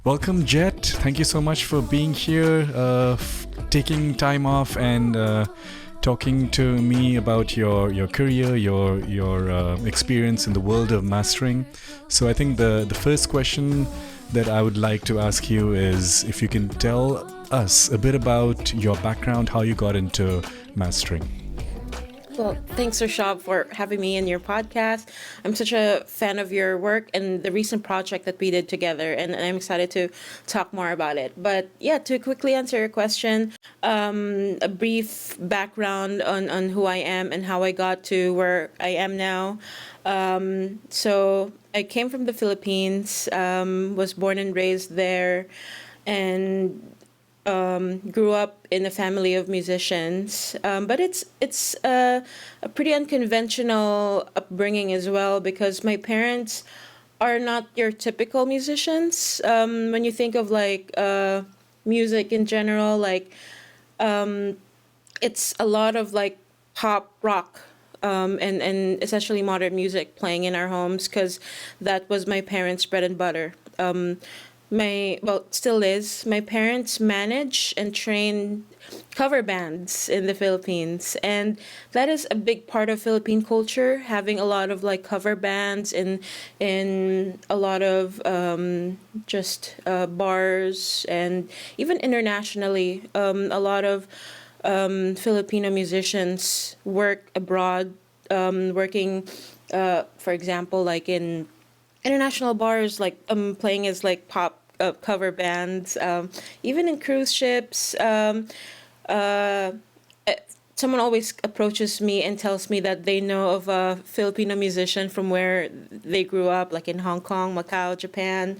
Welcome, Jett. Thank you so much for being here, taking time off, and talking to me about your career, your experience in the world of mastering. So I think the first question that I would like to ask you is if you can tell us a bit about your background, how you got into mastering. Well, thanks, Rashab, for having me in your podcast. I'm such a fan of your work and the recent project that we did together, and I'm excited to talk more about it. But yeah, to quickly answer your question, a brief background on who I am and how I got to where I am now. So I came from the Philippines, was born and raised there, and grew up in a family of musicians, but it's a pretty unconventional upbringing as well because my parents are not your typical musicians. When you think of like music in general, like it's a lot of like pop rock. And essentially modern music playing in our homes because that was my parents' bread and butter. Still is, my parents manage and train cover bands in the Philippines, and that is a big part of Philippine culture, having a lot of like cover bands in a lot of just bars, and even internationally, a lot of Filipino musicians work abroad, working for example like in international bars, like playing as like pop cover bands, even in cruise ships. Uh, eh, Someone always approaches me and tells me that they know of a Filipino musician from where they grew up, like in Hong Kong, Macau, Japan.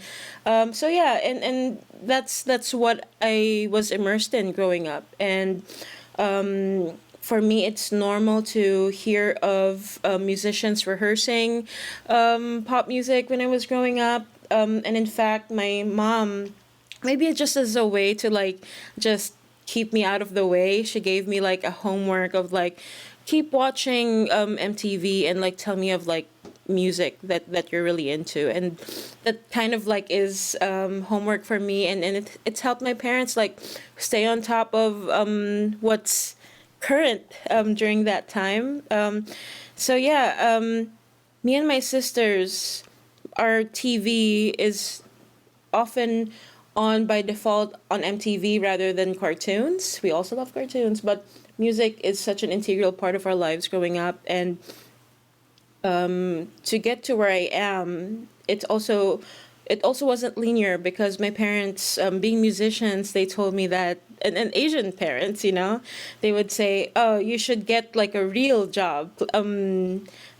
So yeah, and that's what I was immersed in growing up, and for me, it's normal to hear of musicians rehearsing pop music when I was growing up. And in fact, my mom, maybe just as a way to like just keep me out of the way, she gave me like a homework of like keep watching MTV and like tell me of like music that you're really into, and that kind of like is homework for me, and it's helped my parents like stay on top of what's current during that time. So yeah, me and my sisters, our TV is often on by default on MTV rather than cartoons. We also love cartoons, but music is such an integral part of our lives growing up, and to get to where I am, it also wasn't linear because my parents, being musicians, they told me that, and Asian parents, they would say, "Oh, you should get like a real job."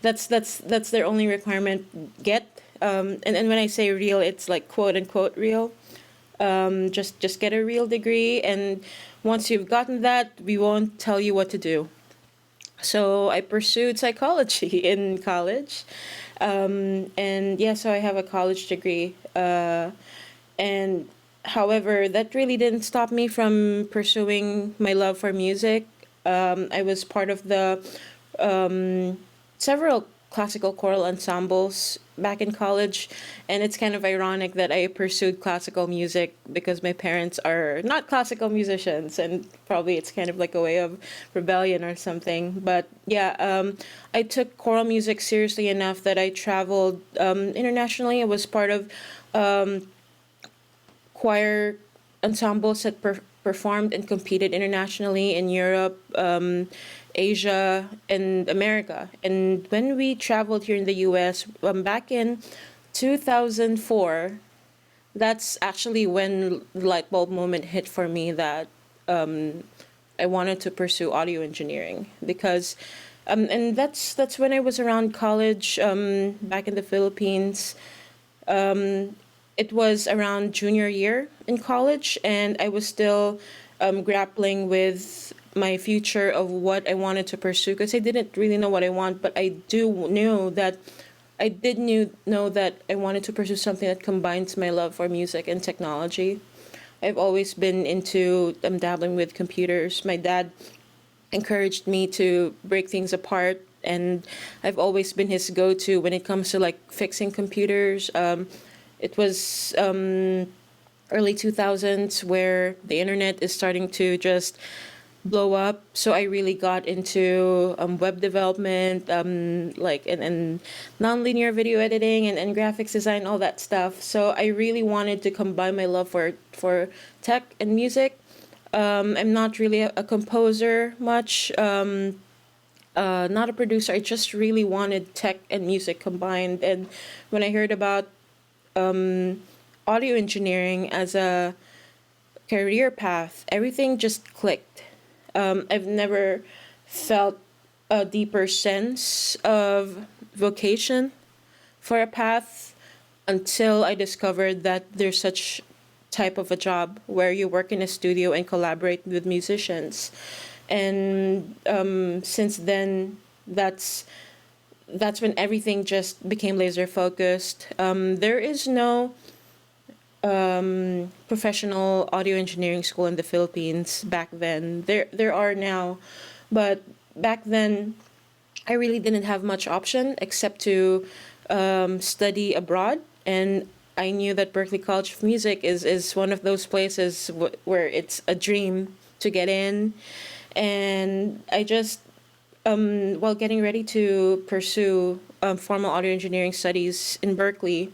That's their only requirement. Get and when I say real, it's like quote unquote real. Just get a real degree, and once you've gotten that, we won't tell you what to do. So I pursued psychology in college. And yeah, so I have a college degree. And however, that really didn't stop me from pursuing my love for music. I was part of the several classical choral ensembles back in college, and it's kind of ironic that I pursued classical music because my parents are not classical musicians, and probably it's kind of like a way of rebellion or something. But yeah, I took choral music seriously enough that I traveled internationally. I was part of choir ensembles that performed and competed internationally in Europe, Asia, and America. And when we traveled here in the US, back in 2004, that's actually when the light bulb moment hit for me that I wanted to pursue audio engineering because, and that's when I was around college, back in the Philippines. It was around junior year in college, and I was still grappling with my future of what I wanted to pursue because I didn't really know what I want, but I did know that I wanted to pursue something that combines my love for music and technology. I've always been into dabbling with computers. My dad encouraged me to break things apart, and I've always been his go-to when it comes to like fixing computers. It was early 2000s where the internet is starting to just blow up. So I really got into web development, and nonlinear video editing and graphics design, all that stuff. So I really wanted to combine my love for tech and music. I'm not really a composer much, not a producer. I just really wanted tech and music combined. And when I heard about audio engineering as a career path, everything just clicked. I've never felt a deeper sense of vocation for a path until I discovered that there's such type of a job where you work in a studio and collaborate with musicians. And since then, that's when everything just became laser focused. There is no professional audio engineering school in the Philippines back then. There are now, but back then I really didn't have much option except to study abroad. And I knew that Berklee College of Music is one of those places where it's a dream to get in. And I just, while getting ready to pursue formal audio engineering studies in Berklee,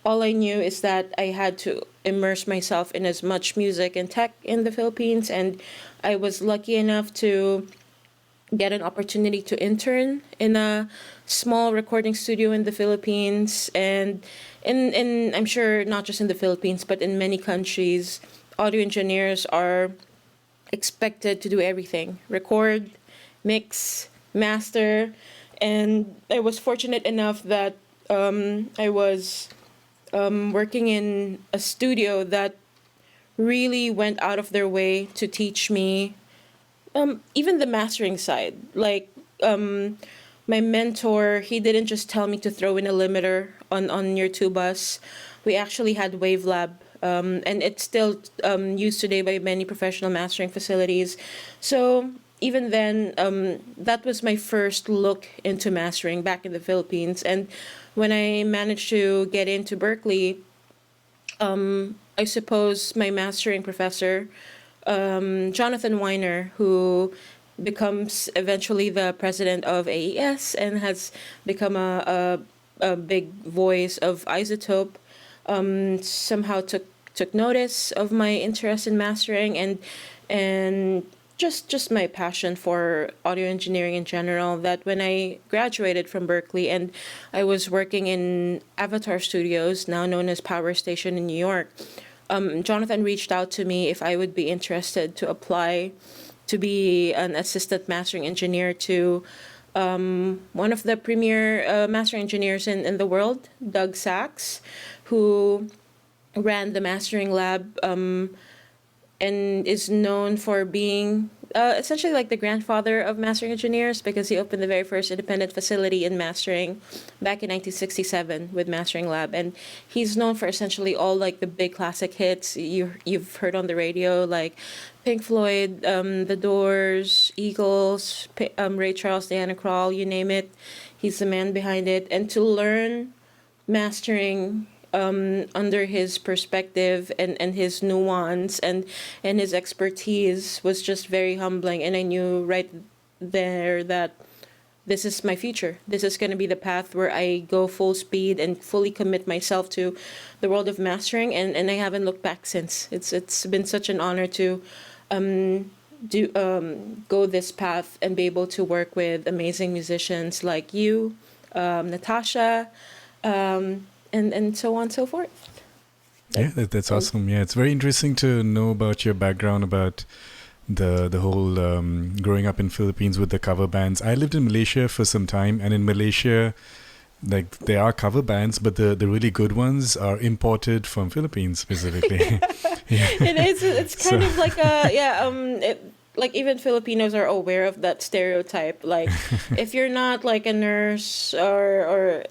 all I knew is that I had to immerse myself in as much music and tech in the Philippines. And I was lucky enough to get an opportunity to intern in a small recording studio in the Philippines. And in I'm sure not just in the Philippines, but in many countries, audio engineers are expected to do everything: record, mix, master. And I was fortunate enough that I was working in a studio that really went out of their way to teach me even the mastering side. Like my mentor, he didn't just tell me to throw in a limiter on your tubas. We actually had WaveLab, and it's still used today by many professional mastering facilities. So even then, that was my first look into mastering back in the Philippines. And when I managed to get into Berklee, I suppose my mastering professor, Jonathan Weiner, who becomes eventually the president of AES and has become a big voice of Isotope, somehow took notice of my interest in mastering and just my passion for audio engineering in general. That when I graduated from Berklee and I was working in Avatar Studios, now known as Power Station in New York, Jonathan reached out to me if I would be interested to apply to be an assistant mastering engineer to one of the premier mastering engineers in the world, Doug Sachs, who ran the mastering lab and is known for being essentially like the grandfather of mastering engineers, because he opened the very first independent facility in mastering back in 1967 with Mastering Lab. And he's known for essentially all like the big classic hits you've heard on the radio, like Pink Floyd, The Doors, Eagles, Ray Charles, Diana Krall, you name it. He's the man behind it. And to learn mastering under his perspective and his nuance and his expertise was just very humbling. And I knew right there that this is my future. This is going to be the path where I go full speed and fully commit myself to the world of mastering. And I haven't looked back since. It's been such an honor to go this path and be able to work with amazing musicians like you, Natasha, and so on and so forth. Yeah, that's awesome. Yeah, it's very interesting to know about your background, about the whole growing up in Philippines with the cover bands. I lived in Malaysia for some time, and in Malaysia, like there are cover bands, but the really good ones are imported from Philippines specifically. Yeah. It is. It's kind of like like even Filipinos are aware of that stereotype. Like if you're not like a nurse or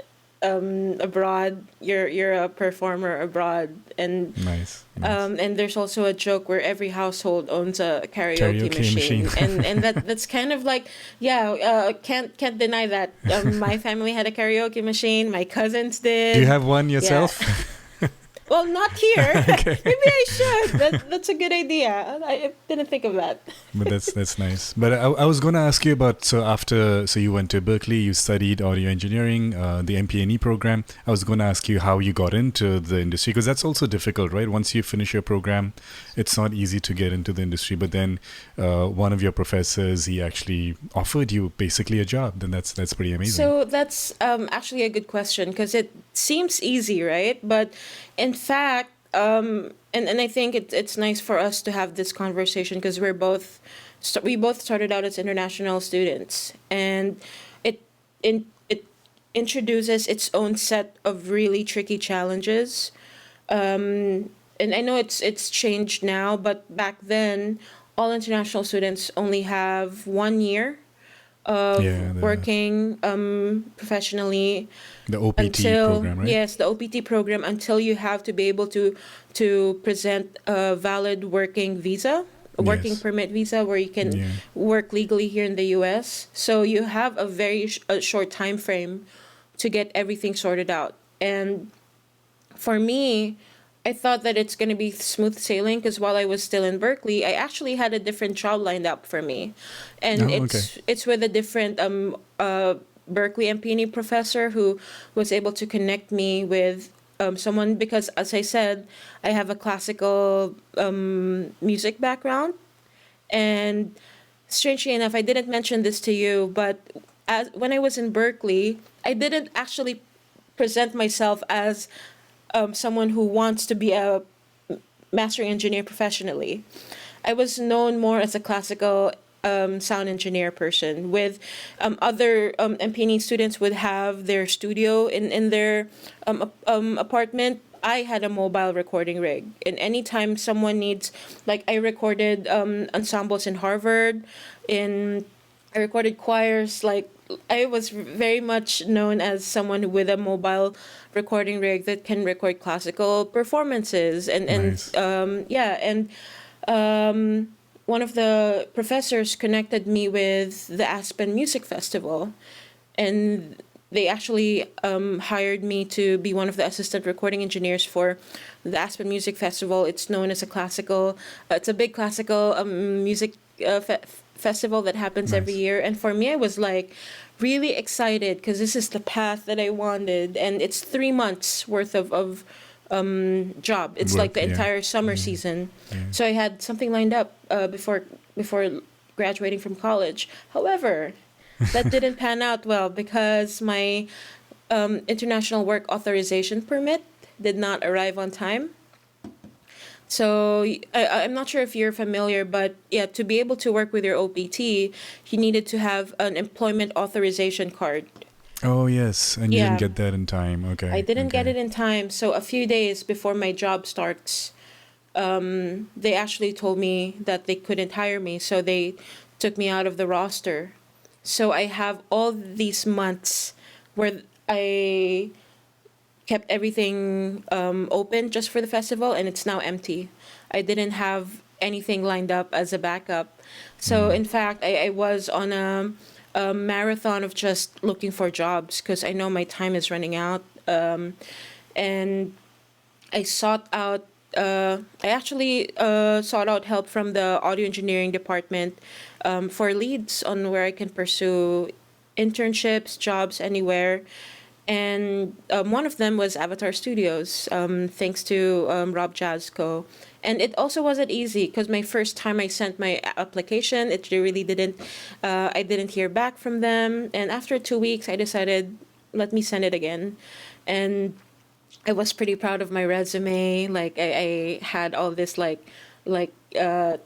abroad, you're a performer abroad. And nice. And there's also a joke where every household owns a karaoke machine. and that's kind of like can't deny that. My family had a karaoke machine. My cousins did. Do you have one yourself? Yeah. Well, not here. Okay. Maybe I should. That's a good idea. I didn't think of that. But that's nice. But I was going to ask you about, so you went to Berkeley, you studied audio engineering, the MP&E program. I was going to ask you how you got into the industry, because that's also difficult, right? Once you finish your program, it's not easy to get into the industry. But then one of your professors, he actually offered you basically a job. Then that's pretty amazing. So that's actually a good question because it seems easy, right? But in fact, and I think it's nice for us to have this conversation because we both started out as international students, and it introduces its own set of really tricky challenges. And I know it's changed now, but back then, all international students only have 1 year of working professionally the OPT until program, right? yes, the OPT program until you have to be able to present a valid working visa, a working Yes. permit visa where you can work legally here in the US. So you have a very short time frame to get everything sorted out. And for me, I thought that it's going to be smooth sailing because while I was still in Berkeley, I actually had a different job lined up for me, and Oh, it's with a different Berkeley MP&E professor who was able to connect me with someone because, as I said, I have a classical music background, and strangely enough, I didn't mention this to you, but when I was in Berkeley, I didn't actually present myself as someone who wants to be a mastering engineer professionally. I was known more as a classical sound engineer person. With other MP&E students would have their studio in their apartment. I had a mobile recording rig, and anytime someone needs, like I recorded ensembles in Harvard, I recorded choirs. Like I was very much known as someone with a mobile recording rig that can record classical performances, and Nice. one of the professors connected me with the Aspen Music Festival, and they actually hired me to be one of the assistant recording engineers for the Aspen Music Festival. It's known as it's a big classical music festival that happens every Nice. year. And for me, I was like really excited because this is the path that I wanted, and it's 3 months worth of job. It's like Work, the yeah. entire summer season. Yeah. So I had something lined up before graduating from college. However, that didn't pan out well because my international work authorization permit did not arrive on time. So I'm not sure if you're familiar, but yeah, to be able to work with your OPT, you needed to have an employment authorization card. Oh, yes. And you didn't Yeah. get that in time. Okay. I didn't get okay. it in time, so a few days before my job starts, they actually told me that they couldn't hire me, so they took me out of the roster. So I have all these months where I kept everything open just for the festival, and it's now empty. I didn't have anything lined up as a backup. So in fact, I was on a marathon of just looking for jobs because I know my time is running out. And I sought out. I actually sought out help from the audio engineering department for leads on where I can pursue internships, jobs anywhere. And one of them was Avatar Studios, thanks to Rob Jazzco. And it also wasn't easy because my first time I sent my application, it really didn't. I didn't hear back from them, and after 2 weeks, I decided let me send it again, and I was pretty proud of my resume. Like I had all this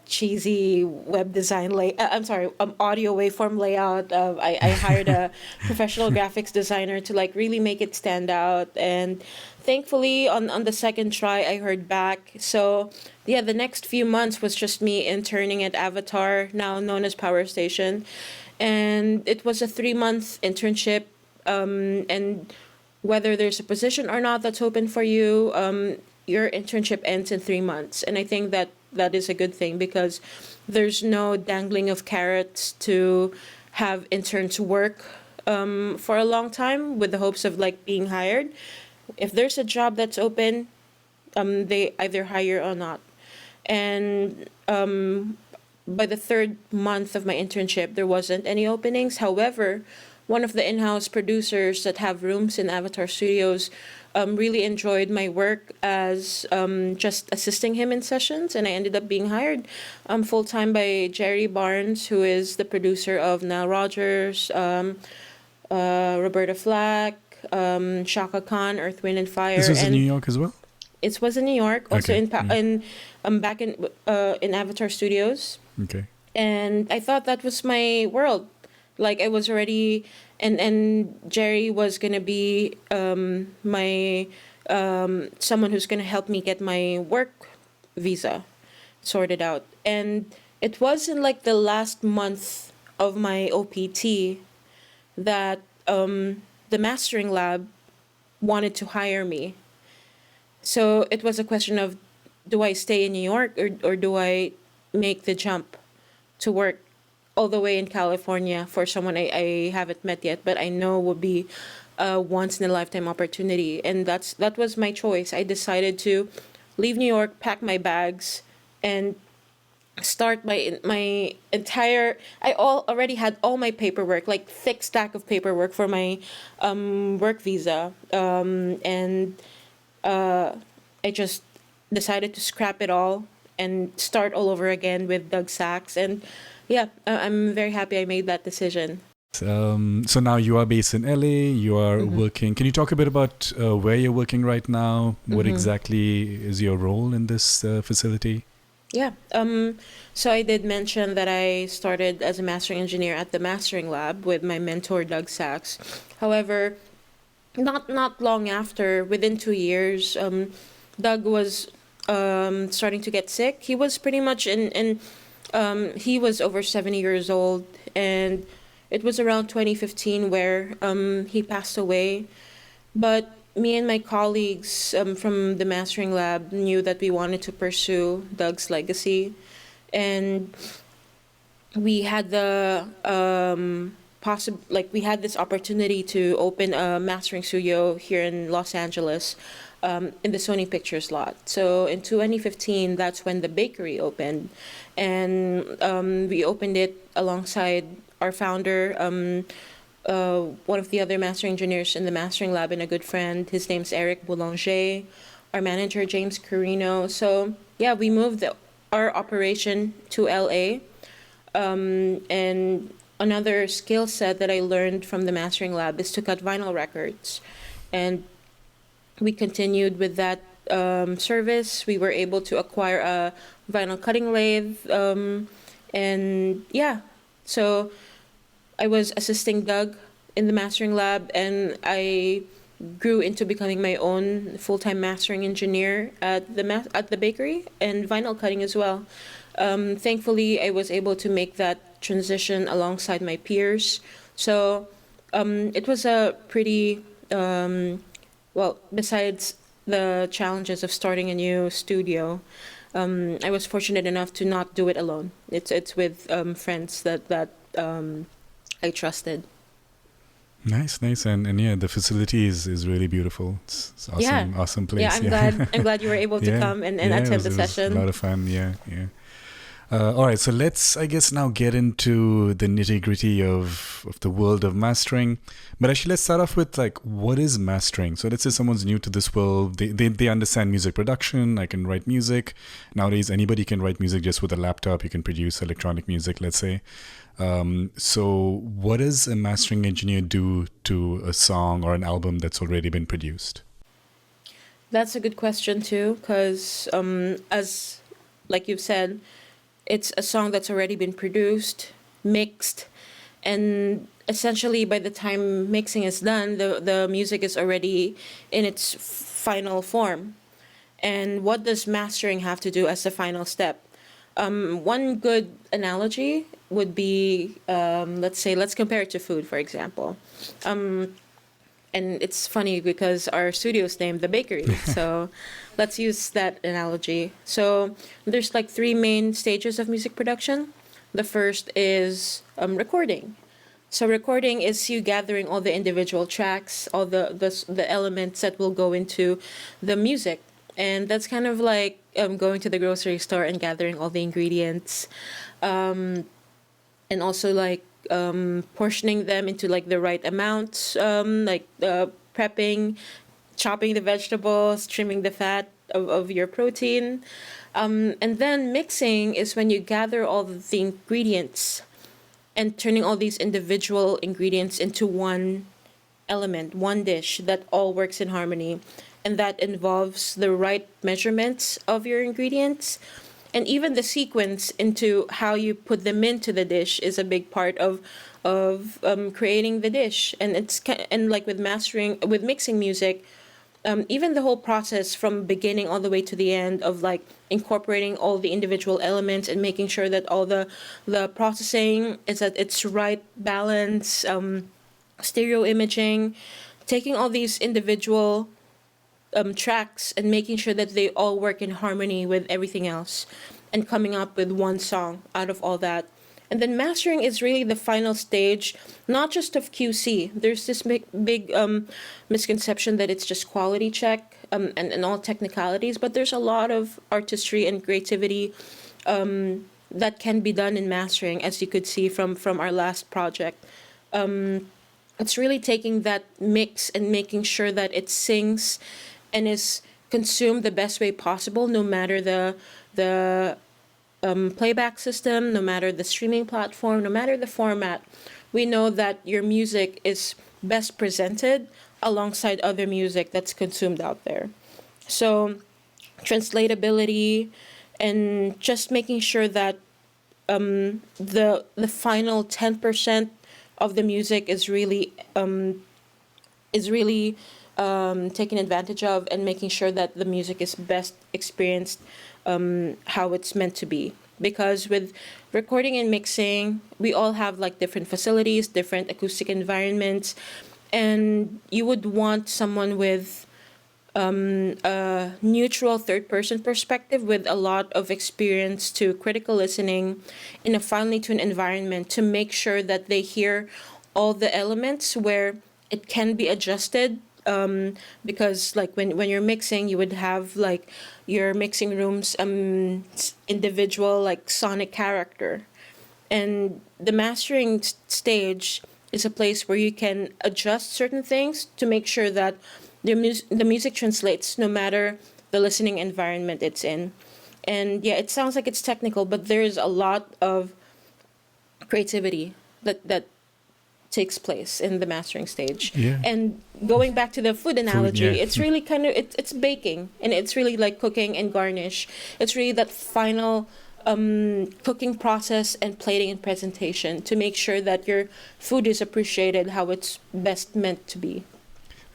cheesy web design I'm sorry, audio waveform layout. I hired a professional graphics designer to like really make it stand out. And thankfully on the second try I heard back. So yeah, the next few months was just me interning at Avatar, now known as Power Station. And it was a 3 month internship. And whether there's a position or not that's open for you, your internship ends in 3 months. And I think that is a good thing because there's no dangling of carrots to have interns work for a long time with the hopes of like being hired. If there's a job that's open, they either hire or not. And by the third month of my internship, there wasn't any openings. However, one of the in-house producers that have rooms in Avatar Studios really enjoyed my work as just assisting him in sessions, and I ended up being hired full time by Jerry Barnes, who is the producer of Nile Rodgers, Roberta Flack, Shaka Khan, Earth, Wind and Fire, This was in New and York as well? it was in New York, also Okay. in back in Avatar Studios, Okay. and I thought that was my world. Like I was already, and Jerry was gonna be my someone who's gonna help me get my work visa sorted out. And it was in like the last month of my OPT that the mastering lab wanted to hire me. So it was a question of, do I stay in New York, or do I make the jump to work all the way in California for someone I haven't met yet, but I know would be a once in a lifetime opportunity. And that was my choice. I decided to leave New York, pack my bags, and start my entire. Already had all my paperwork, like thick stack of paperwork for my work visa, and I just decided to scrap it all and start all over again with Doug Sachs. And yeah, I'm very happy I made that decision. So now you are based in LA. You are working. Can you talk a bit about where you're working right now? What exactly is your role in this facility? Yeah. So I did mention that I started as a mastering engineer at the mastering lab with my mentor Doug Sachs. However, not long after, within 2 years, Doug was starting to get sick. He was pretty much he was over 70 years old, and it was around 2015 where he passed away. But me and my colleagues from the mastering lab knew that we wanted to pursue Doug's legacy, and we had the we had this opportunity to open a mastering studio here in Los Angeles, in the Sony Pictures lot. So in 2015, that's when the bakery opened, and we opened it alongside our founder, one of the other mastering engineers in the mastering lab, and a good friend. His name's Eric Boulanger. Our manager James Carino. So yeah, we moved our operation to LA, and another skill set that I learned from the mastering lab is to cut vinyl records, and we continued with that service. We were able to acquire a vinyl cutting lathe, and yeah, so I was assisting Doug in the mastering lab, and I grew into becoming my own full-time mastering engineer at the bakery and vinyl cutting as well. Thankfully, I was able to make that transition alongside my peers. So it was a pretty besides the challenges of starting a new studio, I was fortunate enough to not do it alone. It's with friends that I trusted. Nice, and yeah, the facility is really beautiful. It's awesome, Yeah. awesome place. Yeah, I'm glad you were able to come and attend the it was session. a lot of fun. Yeah. All right, so let's, I guess, now get into the nitty-gritty of the world of mastering. But actually, let's start off with, like, what is mastering? So let's say someone's new to this world. They understand music production. I can write music. Nowadays, anybody can write music just with a laptop. You can produce electronic music, let's say. So what does a mastering engineer do to a song or an album that's already been produced? That's a good question, too, because as, like you've said, it's a song that's already been produced, mixed, and essentially by the time mixing is done, the music is already in its final form. And what does mastering have to do as the final step? One good analogy would be, let's compare it to food, for example. And it's funny because our studio's named The Bakery. So let's use that analogy. So there's like three main stages of music production. The first is recording. So recording is you gathering all the individual tracks, all the elements that will go into the music. And that's kind of like going to the grocery store and gathering all the ingredients, and also like portioning them into like the right amounts, prepping, chopping the vegetables, trimming the fat of your protein. And then mixing is when you gather all the ingredients and turning all these individual ingredients into one element, one dish that all works in harmony. And that involves the right measurements of your ingredients. And even the sequence into how you put them into the dish is a big part of creating the dish. And and like with mastering, with mixing music, even the whole process from beginning all the way to the end of like incorporating all the individual elements and making sure that all the processing is at its right balance, stereo imaging, taking all these individual tracks and making sure that they all work in harmony with everything else and coming up with one song out of all that. And then mastering is really the final stage, not just of QC. There's this big misconception that it's just quality check and all technicalities, but there's a lot of artistry and creativity that can be done in mastering, as you could see from our last project. It's really taking that mix and making sure that it sings and is consumed the best way possible, no matter the playback system, no matter the streaming platform, no matter the format. We know that your music is best presented alongside other music that's consumed out there. So translatability and just making sure that the final 10% of the music is really taken advantage of, and making sure that the music is best experienced how it's meant to be. Because with recording and mixing, we all have like different facilities, different acoustic environments, and you would want someone with a neutral third person perspective with a lot of experience to critical listening in a finely tuned environment to make sure that they hear all the elements where it can be adjusted, because like when you're mixing, you would have like your mixing room's individual like sonic character, and the mastering stage is a place where you can adjust certain things to make sure that the music translates no matter the listening environment it's in. And yeah, it sounds like it's technical, but there's a lot of creativity that takes place in the mastering stage. Yeah. And going back to the food analogy, yeah. it's really kind of it's baking, and it's really like cooking and garnish. It's really that final cooking process and plating and presentation to make sure that your food is appreciated how it's best meant to be.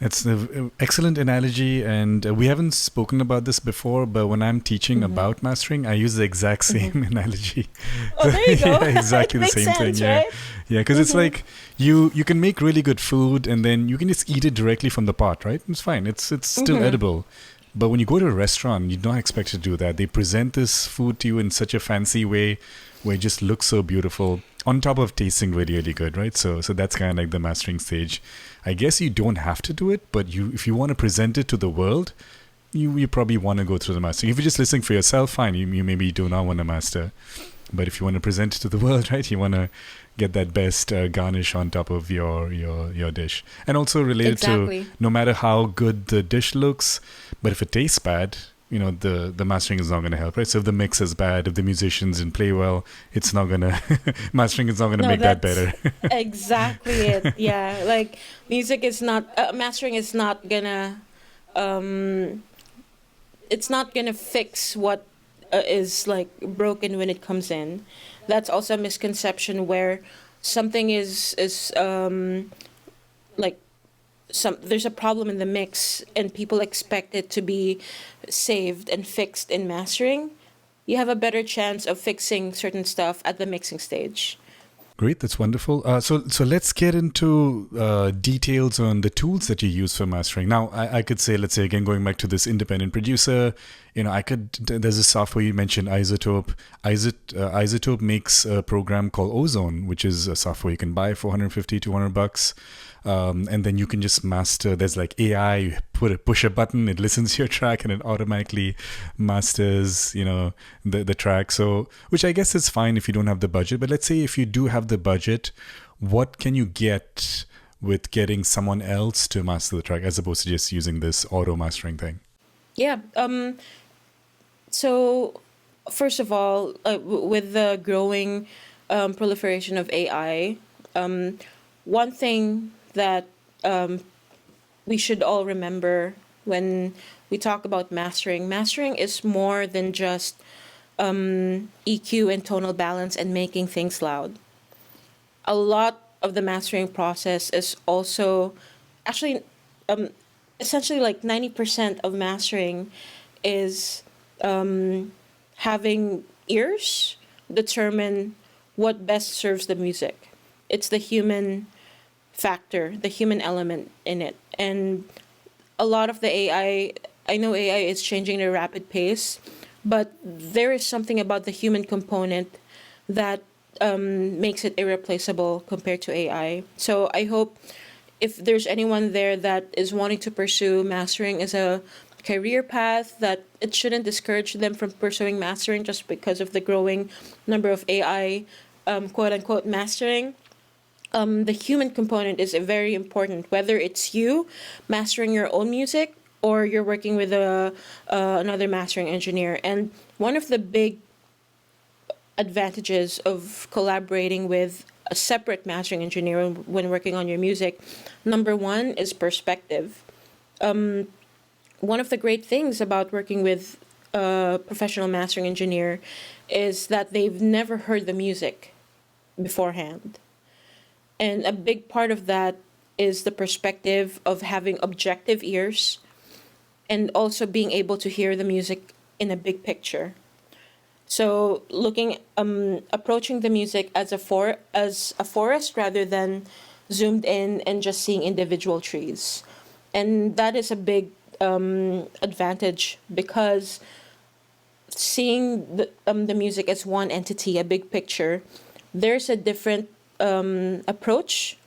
It's an excellent analogy, and we haven't spoken about this before, but when I'm teaching about mastering, I use the exact same analogy. Oh, there you go. Yeah, exactly the Makes same sense, thing. Yeah, right? yeah, because it's like you can make really good food, and then you can just eat it directly from the pot, right? It's fine. It's still edible. But when you go to a restaurant, you don't expect to do that. They present this food to you in such a fancy way where it just looks so beautiful, on top of tasting really, really good, right? So that's kind of like the mastering stage. I guess you don't have to do it, but if you want to present it to the world, you probably want to go through the mastering. If you're just listening for yourself, fine. You maybe do not want to master. But if you want to present it to the world, right, you want to get that best garnish on top of your dish. And also related to no matter how good the dish looks, but if it tastes bad, the mastering is not going to help, right? So if the mix is bad, if the musicians didn't play well, it's not going to, mastering is not going to make that better. Exactly it. Yeah. Like music is not, mastering is not going to, it's not going to fix what is like broken when it comes in. That's also a misconception where something is like, there's a problem in the mix and people expect it to be saved and fixed in mastering. You have a better chance of fixing certain stuff at the mixing stage. Great, that's wonderful. So let's get into details on the tools that you use for mastering. Now, I could say, let's say again, going back to this independent producer, I could. There's a software you mentioned, Isotope. Isotope makes a program called Ozone, which is a software you can buy for 150, $200. And then you can just master. There's like AI. You push a button, it listens to your track, and it automatically masters, the track. So, which I guess is fine if you don't have the budget. But let's say if you do have the budget, what can you get with getting someone else to master the track as opposed to just using this auto mastering thing? Yeah. So, first of all, with the growing proliferation of AI, one thing that we should all remember when we talk about mastering is more than just EQ and tonal balance and making things loud. A lot of the mastering process is also actually essentially like 90% of mastering is having ears determine what best serves the music. It's the human factor, the human element in it. And a lot of the I know AI is changing at a rapid pace, but there is something about the human component that makes it irreplaceable compared to AI. So I hope if there's anyone there that is wanting to pursue mastering as a career path, that it shouldn't discourage them from pursuing mastering just because of the growing number of AI quote unquote mastering. The human component is very important, whether it's you mastering your own music or you're working with another mastering engineer. And one of the big advantages of collaborating with a separate mastering engineer when working on your music, number one is perspective. One of the great things about working with a professional mastering engineer is that they've never heard the music beforehand. And a big part of that is the perspective of having objective ears and also being able to hear the music in a big picture. So approaching the music as a forest rather than zoomed in and just seeing individual trees. And that is a big advantage because seeing the music as one entity, a big picture, there's a different approach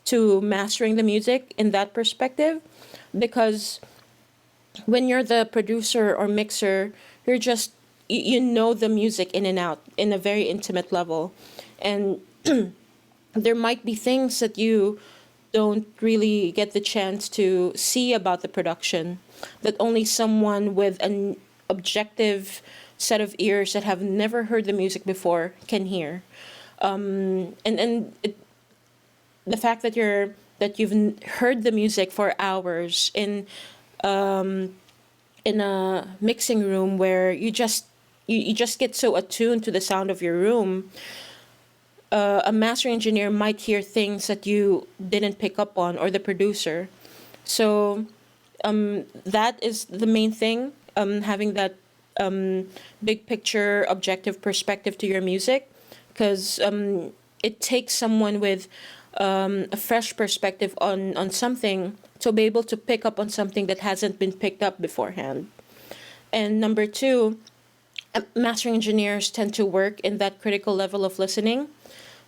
to mastering the music in that perspective, because when you're the producer or mixer, you're just you know the music in and out in a very intimate level, and there might be things that you don't really get the chance to see about the production that only someone with an objective set of ears that have never heard the music before can hear. The fact that you've heard the music for hours in a mixing room where you just get so attuned to the sound of your room, a mastering engineer might hear things that you didn't pick up on, or the producer. So that is the main thing, having that big picture objective perspective to your music, because it takes someone with a fresh perspective on something to be able to pick up on something that hasn't been picked up beforehand. And number two, mastering engineers tend to work in that critical level of listening.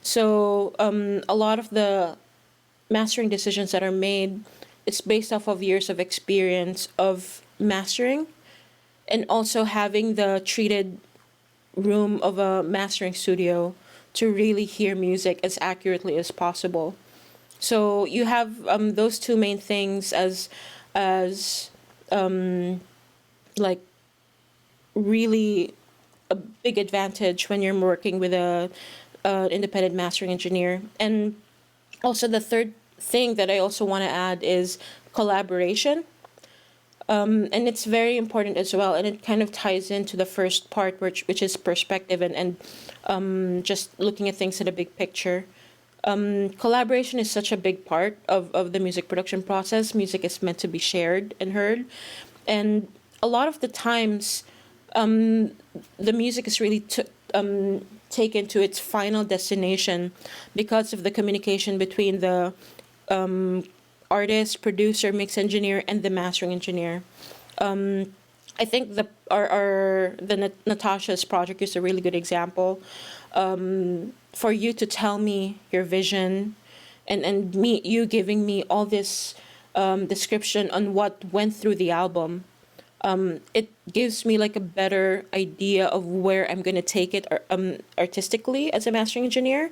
So a lot of the mastering decisions that are made, it's based off of years of experience of mastering, and also having the treated room of a mastering studio to really hear music as accurately as possible. So you have those two main things as like really a big advantage when you're working with a independent mastering engineer. And also the third thing that I also want to add is collaboration. And it's very important as well, and it kind of ties into the first part, which is perspective and just looking at things in a big picture. Collaboration is such a big part of the music production process. Music is meant to be shared and heard, and a lot of the times the music is really taken to its final destination because of the communication between the artist, producer, mix engineer, and the mastering engineer. I think Natasha's project is a really good example. For you to tell me your vision, and me you giving me all this description on what went through the album, it gives me like a better idea of where I'm gonna take it artistically as a mastering engineer.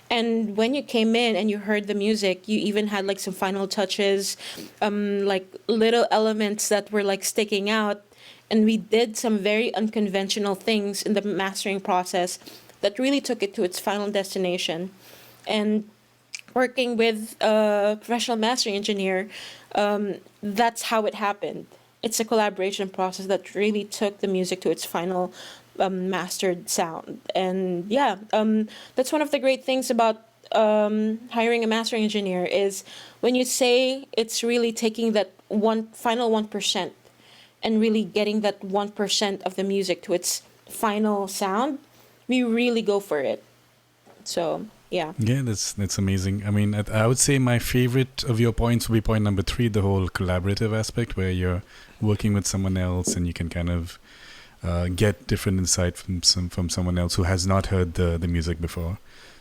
And when you came in and you heard the music, you even had like some final touches, like little elements that were like sticking out. And we did some very unconventional things in the mastering process that really took it to its final destination. And working with a professional mastering engineer, that's how it happened. It's a collaboration process that really took the music to its final mastered sound. And yeah, that's one of the great things about hiring a mastering engineer is when you say it's really taking that one final 1% and really getting that 1% of the music to its final sound, we really go for it. So yeah. Yeah, that's amazing. I mean, I would say my favorite of your points would be point number 3, the whole collaborative aspect, where you're working with someone else and you can kind of get different insight from someone else who has not heard the music before.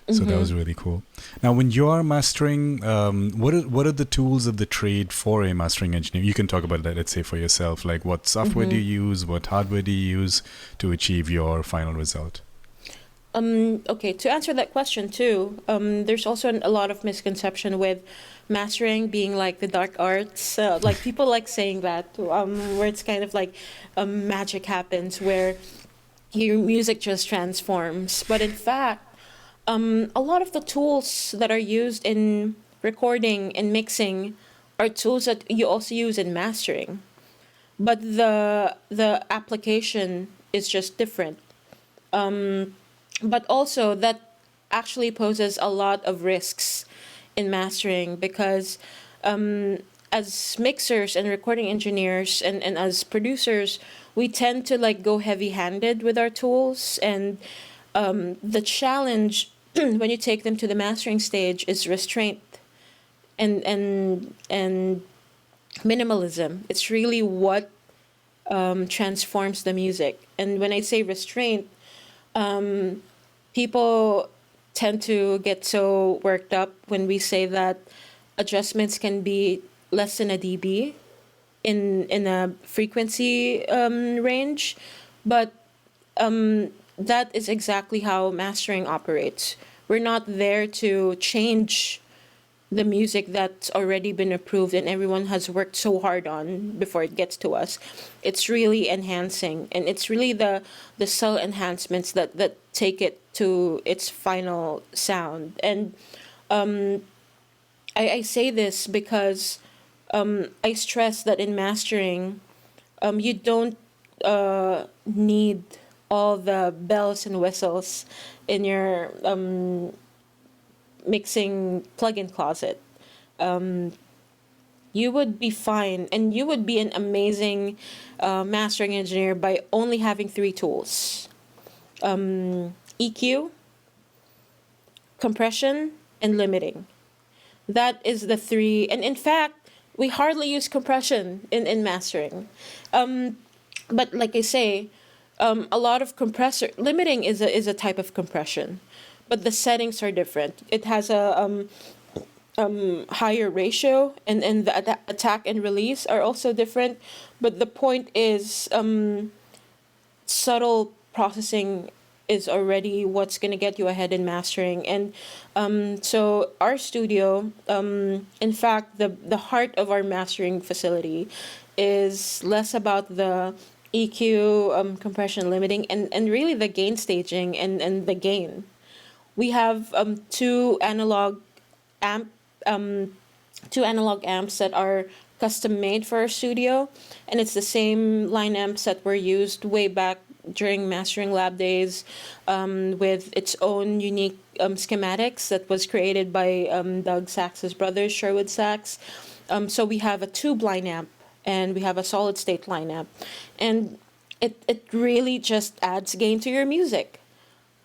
So that was really cool. Now, when you are mastering, what are the tools of the trade for a mastering engineer? You can talk about that, let's say, for yourself. Like, what software do you use? What hardware do you use to achieve your final result? Okay, to answer that question too, there's also a lot of misconception with mastering being like the dark arts. Like people like saying that, where it's kind of like magic happens, where your music just transforms. But in fact, a lot of the tools that are used in recording and mixing are tools that you also use in mastering, but the application is just different. But also that actually poses a lot of risks in mastering because as mixers and recording engineers and as producers, we tend to like go heavy handed with our tools. And the challenge when you take them to the mastering stage is restraint and minimalism. It's really what transforms the music. And when I say restraint, people tend to get so worked up when we say that adjustments can be less than a dB in a frequency range, but that is exactly how mastering operates. We're not there to change the music that's already been approved and everyone has worked so hard on before it gets to us. It's really enhancing, and it's really the subtle enhancements that take it to its final sound. And I say this because I stress that in mastering, you don't need all the bells and whistles in your mixing plug-in closet. You would be fine, and you would be an amazing mastering engineer by only having 3 tools: EQ, compression, and limiting. That is the 3. And in fact, we hardly use compression in mastering. But like I say, a lot of compressor limiting is a type of compression, but the settings are different. It has a higher ratio, and the attack and release are also different. But the point is, subtle processing is already what's going to get you ahead in mastering. And so our studio, in fact, the heart of our mastering facility is less about the EQ, compression, limiting, and really the gain staging and the gain. We have amp two analog amps that are custom made for our studio, and it's the same line amps that were used way back during mastering lab days, with its own unique schematics that was created by Doug Sachs's brothers, Sherwood Sachs. So we have a tube line amp and we have a solid state line amp, and it really just adds gain to your music.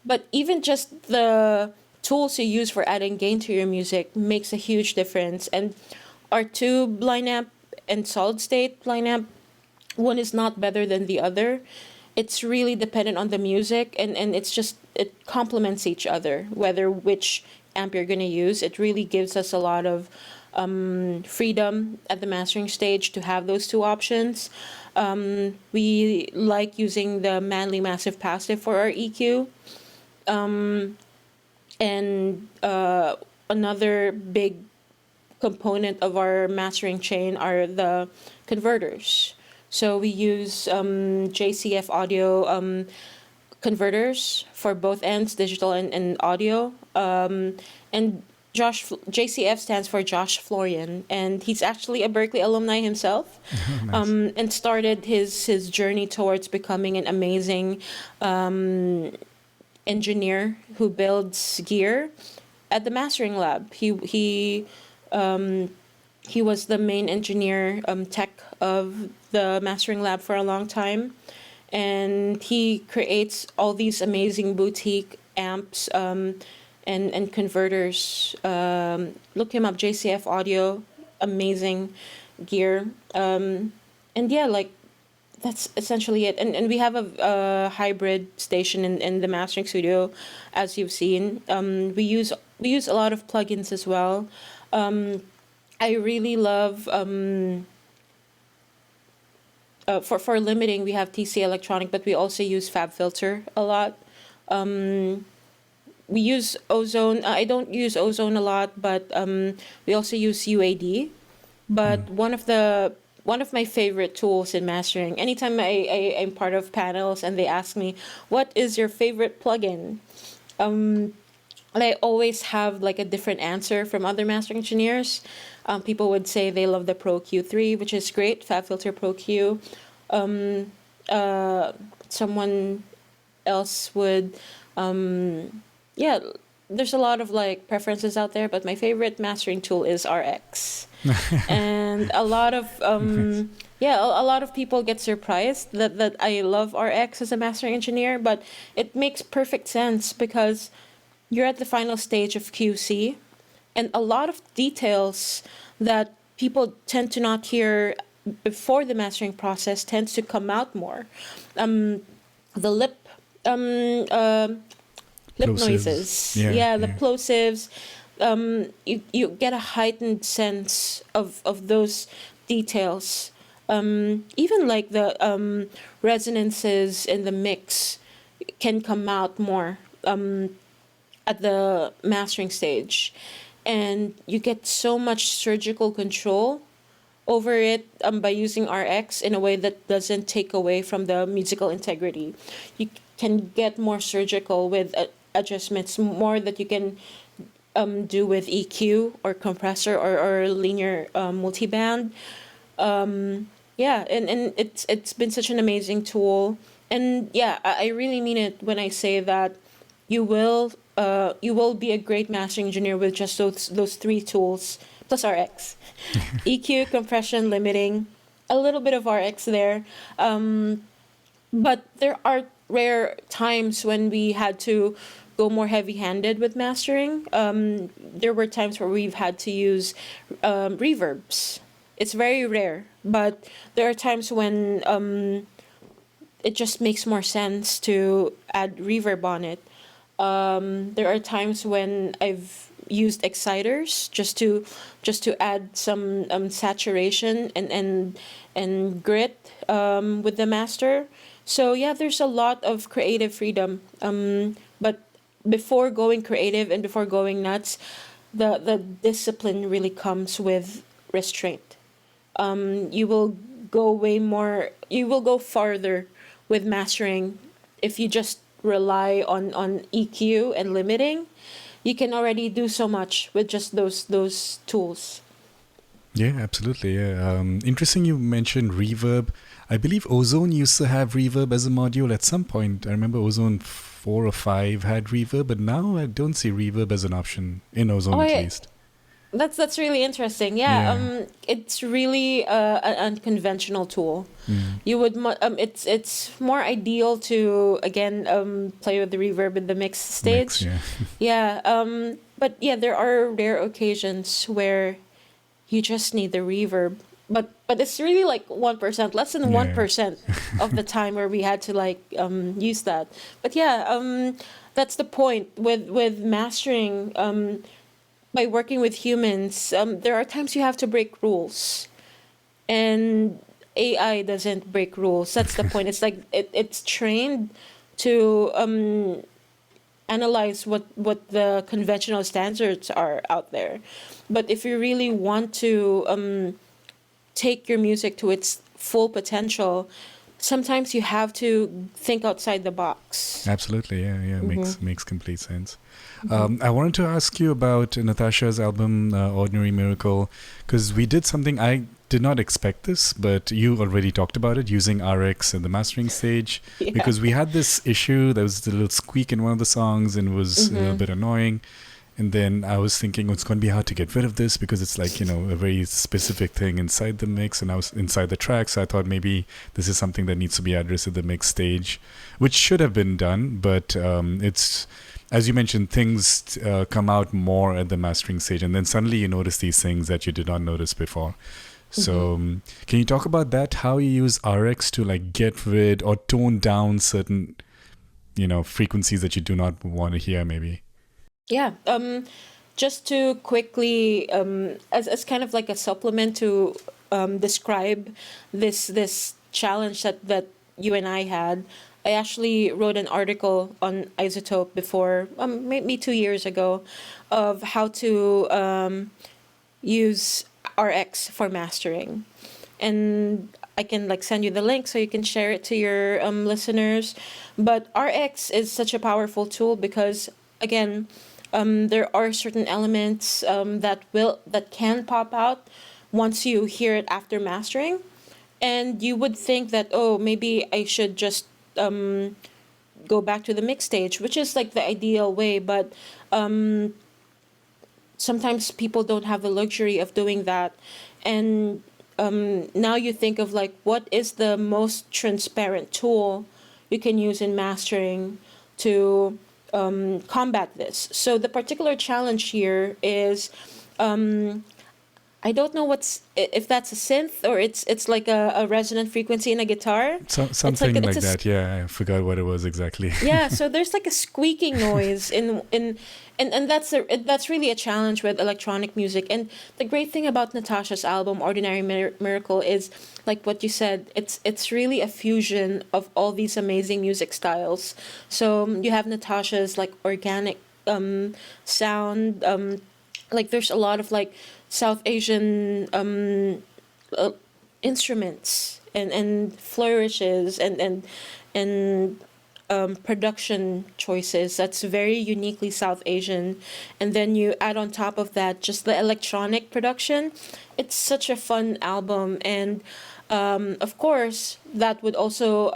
But even just the tools you use for adding gain to your music makes a huge difference. And our tube line amp and solid state line amp one is not better than the other. It's really dependent on the music, and it's just it complements each other. Whether which amp you're gonna use, it really gives us a lot of freedom at the mastering stage to have those two options. We like using the Manly Massive Passive for our EQ, and another big component of our mastering chain are the converters. So we use JCF audio converters for both ends, digital and audio. And JCF stands for Josh Florian, and he's actually a Berkeley alumni himself, Nice. and started his journey towards becoming an amazing engineer who builds gear at the mastering lab. He was the main engineer, tech of the mastering lab for a long time, and he creates all these amazing boutique amps, and converters. Look him up, JCF Audio, amazing gear. And yeah, like that's essentially it. And we have a hybrid station in the mastering studio, as you've seen. We use a lot of plugins as well. I really love for limiting, we have TC Electronic, but we also use FabFilter a lot. We use Ozone. I don't use Ozone a lot, but we also use UAD. But one of my favorite tools in mastering, anytime I'm part of panels and they ask me, what is your favorite plugin? I always have like a different answer from other mastering engineers. People would say they love the Pro Q3, which is great, FabFilter Pro Q. Someone else would, yeah, there's a lot of like preferences out there, but my favorite mastering tool is RX. And a lot of a lot of people get surprised that I love RX as a mastering engineer, but it makes perfect sense because you're at the final stage of QC, and a lot of details that people tend to not hear before the mastering process tends to come out more. The lip Plosives. noises, the plosives. You get a heightened sense of those details. Even like the resonances in the mix can come out more at the mastering stage, and you get so much surgical control over it by using RX in a way that doesn't take away from the musical integrity. You can get more surgical with adjustments, more that you can do with EQ or compressor or linear multiband. And it's been such an amazing tool. And yeah, I really mean it when I say that you will be a great mastering engineer with just those three tools plus RX, EQ, compression, limiting, a little bit of RX there. But there are rare times when we had to go more heavy-handed with mastering. There were times where we've had to use reverbs. It's very rare, but there are times when it just makes more sense to add reverb on it. There are times when I've used exciters just to add some saturation and grit with the master. So yeah, there's a lot of creative freedom. But before going creative and before going nuts, the discipline really comes with restraint. You will go farther with mastering if you just rely on EQ and limiting. You can already do so much with just those tools. Yeah, absolutely. Yeah. Interesting you mentioned reverb. I believe Ozone used to have reverb as a module at some point. I remember Ozone 4 or 5 had reverb, but now I don't see reverb as an option in Ozone at least. That's really interesting. Yeah. It's really an unconventional tool. You would it's more ideal to again play with the reverb in the mix stage. But yeah, there are rare occasions where you just need the reverb. but it's really like 1%, less than one Yeah. percent of the time where we had to like use that. But yeah, that's the point with mastering. By working with humans, there are times you have to break rules, and AI doesn't break rules. That's the point. It's like it's trained to analyze what the conventional standards are out there. But if you really want to take your music to its full potential, sometimes you have to think outside the box. Absolutely, yeah, yeah, Mm-hmm. makes complete sense. Mm-hmm. I wanted to ask you about Natasha's album "Ordinary Miracle" because we did something I did not expect this, but you already talked about it using RX in the mastering stage Yeah. because we had this issue. There was the little squeak in one of the songs and it was a Mm-hmm. bit annoying. And then I was thinking, oh, it's going to be hard to get rid of this because it's like, a very specific thing inside the mix and I was inside the track. So I thought maybe this is something that needs to be addressed at the mix stage, which should have been done. But it's, as you mentioned, things come out more at the mastering stage. And then suddenly you notice these things that you did not notice before. Mm-hmm. So can you talk about that? How you use RX to like get rid or tone down certain, frequencies that you do not want to hear maybe? Yeah. Just to quickly, as kind of like a supplement to describe this challenge that you and I had, I actually wrote an article on Isotope before, maybe 2 years ago, of how to use RX for mastering, and I can like send you the link so you can share it to your listeners. But RX is such a powerful tool because again, there are certain elements that can pop out once you hear it after mastering, and you would think that, oh, maybe I should just go back to the mix stage, which is like the ideal way, but sometimes people don't have the luxury of doing that. And now you think of like what is the most transparent tool you can use in mastering to combat this. So the particular challenge here is I don't know if that's a synth or it's like a resonant frequency in a guitar. So, It's like something it's like a that. Yeah, I forgot what it was exactly. yeah, so there's like a squeaking noise and that's really a challenge with electronic music. And the great thing about Natasha's album Ordinary Miracle is like what you said, it's really a fusion of all these amazing music styles. So you have Natasha's like organic sound, like there's a lot of like South Asian uh, instruments and flourishes and production choices that's very uniquely South Asian. And then you add on top of that just the electronic production. It's such a fun album. And of course, that would also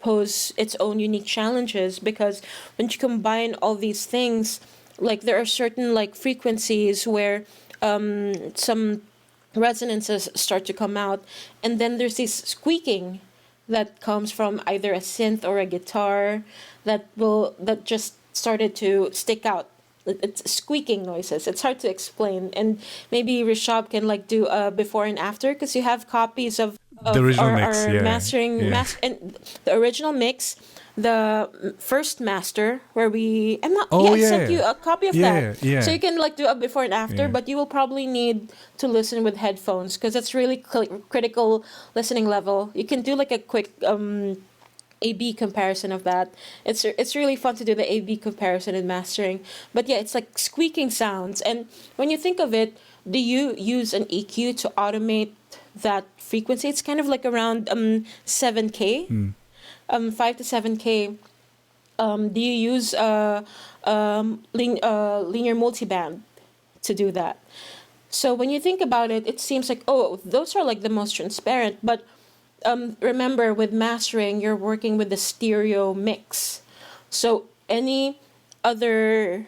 pose its own unique challenges because when you combine all these things, like there are certain like frequencies where some resonances start to come out, and then there's this squeaking that comes from either a synth or a guitar that just started to stick out. It's squeaking noises. It's hard to explain, and maybe Rishab can like do a before and after because you have copies The of original mix, our yeah, mastering yeah, and the original mix, the first master where we I'm not yeah oh I sent yeah, you a copy of that, yeah, so yeah, you can like do a before and after, yeah. but you will probably need to listen with headphones because it's really critical listening level. You can do like a quick A/B comparison of that. It's really fun to do the A/B comparison in mastering. But yeah, it's like squeaking sounds. And when you think of it, do you use an EQ to automate that frequency? It's kind of like around 7K, Mm. 5 to 7K. Do you use linear multiband to do that? So when you think about it, it seems like, oh, those are like the most transparent. But remember, with mastering, you're working with the stereo mix. So any other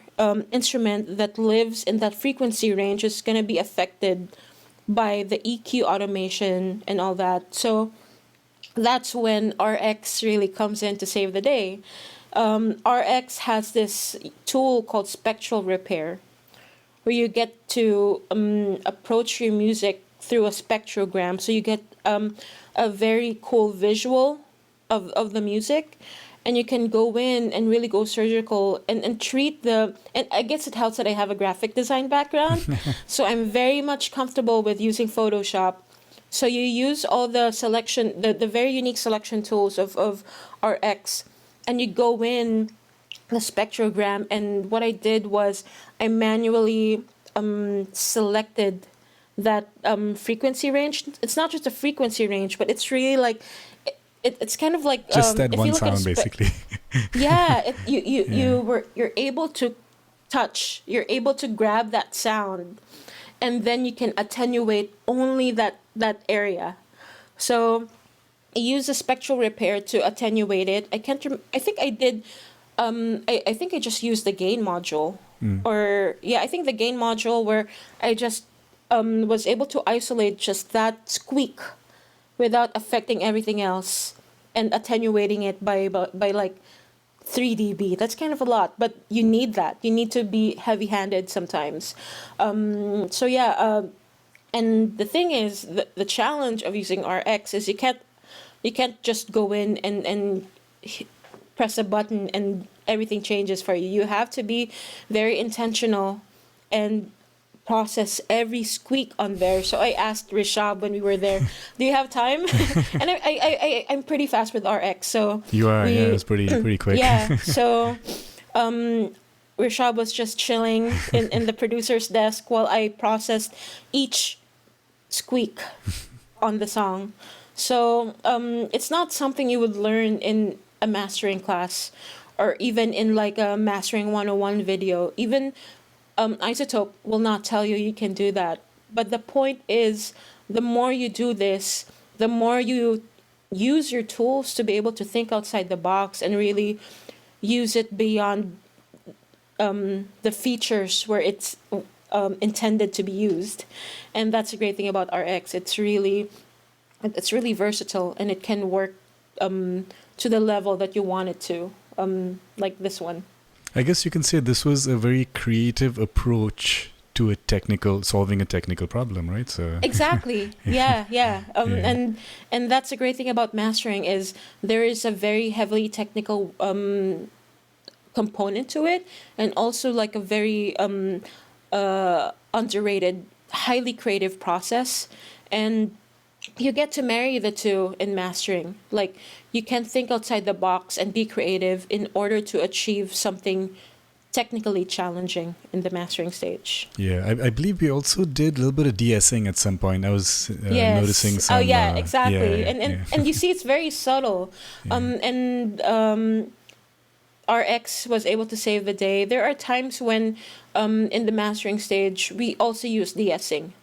instrument that lives in that frequency range is going to be affected by the EQ automation and all that. So that's when RX really comes in to save the day. RX has this tool called spectral repair, where you get to approach your music through a spectrogram, so you get a very cool visual of the music, and you can go in and really go surgical and treat the, and I guess it helps that I have a graphic design background, so I'm very much comfortable with using Photoshop. So you use all the selection, the very unique selection tools of RX, and you go in the spectrogram, and what I did was I manually selected that frequency range. It's not just a frequency range, but it's really like it's kind of like Just that if one you look sound, basically. yeah, you're able to touch, you're able to grab that sound, and then you can attenuate only that area. So I use a spectral repair to attenuate it. I think I did. I think I just used the gain module, or yeah, I think the gain module where I just was able to isolate just that squeak without affecting everything else and attenuating it by like 3 dB. That's kind of a lot, but you need that. You need to be heavy-handed sometimes. So yeah, and the thing is, the challenge of using RX is you can't just go in and press a button and everything changes for you. You have to be very intentional and process every squeak on there. So I asked Rishab when we were there, "Do you have time?" And I'm pretty fast with RX, so You are, yeah, it's pretty quick. yeah. So Rishab was just chilling in the producer's desk while I processed each squeak on the song. So it's not something you would learn in a mastering class or even in like a mastering 101 video. Even Isotope will not tell you you can do that. But the point is, the more you do this, the more you use your tools to be able to think outside the box and really use it beyond the features where it's intended to be used. And that's a great thing about RX. It's really versatile, and it can work to the level that you want it to, like this one. I guess you can say this was a very creative approach to solving a technical problem, right? So Exactly. Yeah. And that's a great thing about mastering is there is a very heavily technical component to it, and also like a very underrated, highly creative process, and you get to marry the two in mastering. Like, you can think outside the box and be creative in order to achieve something technically challenging in the mastering stage. Yeah, I believe we also did a little bit of de-essing at some point. I was Yes. noticing some. Oh yeah, exactly. Yeah. And you see, it's very subtle. And RX was able to save the day. There are times when, in the mastering stage, we also use de-essing.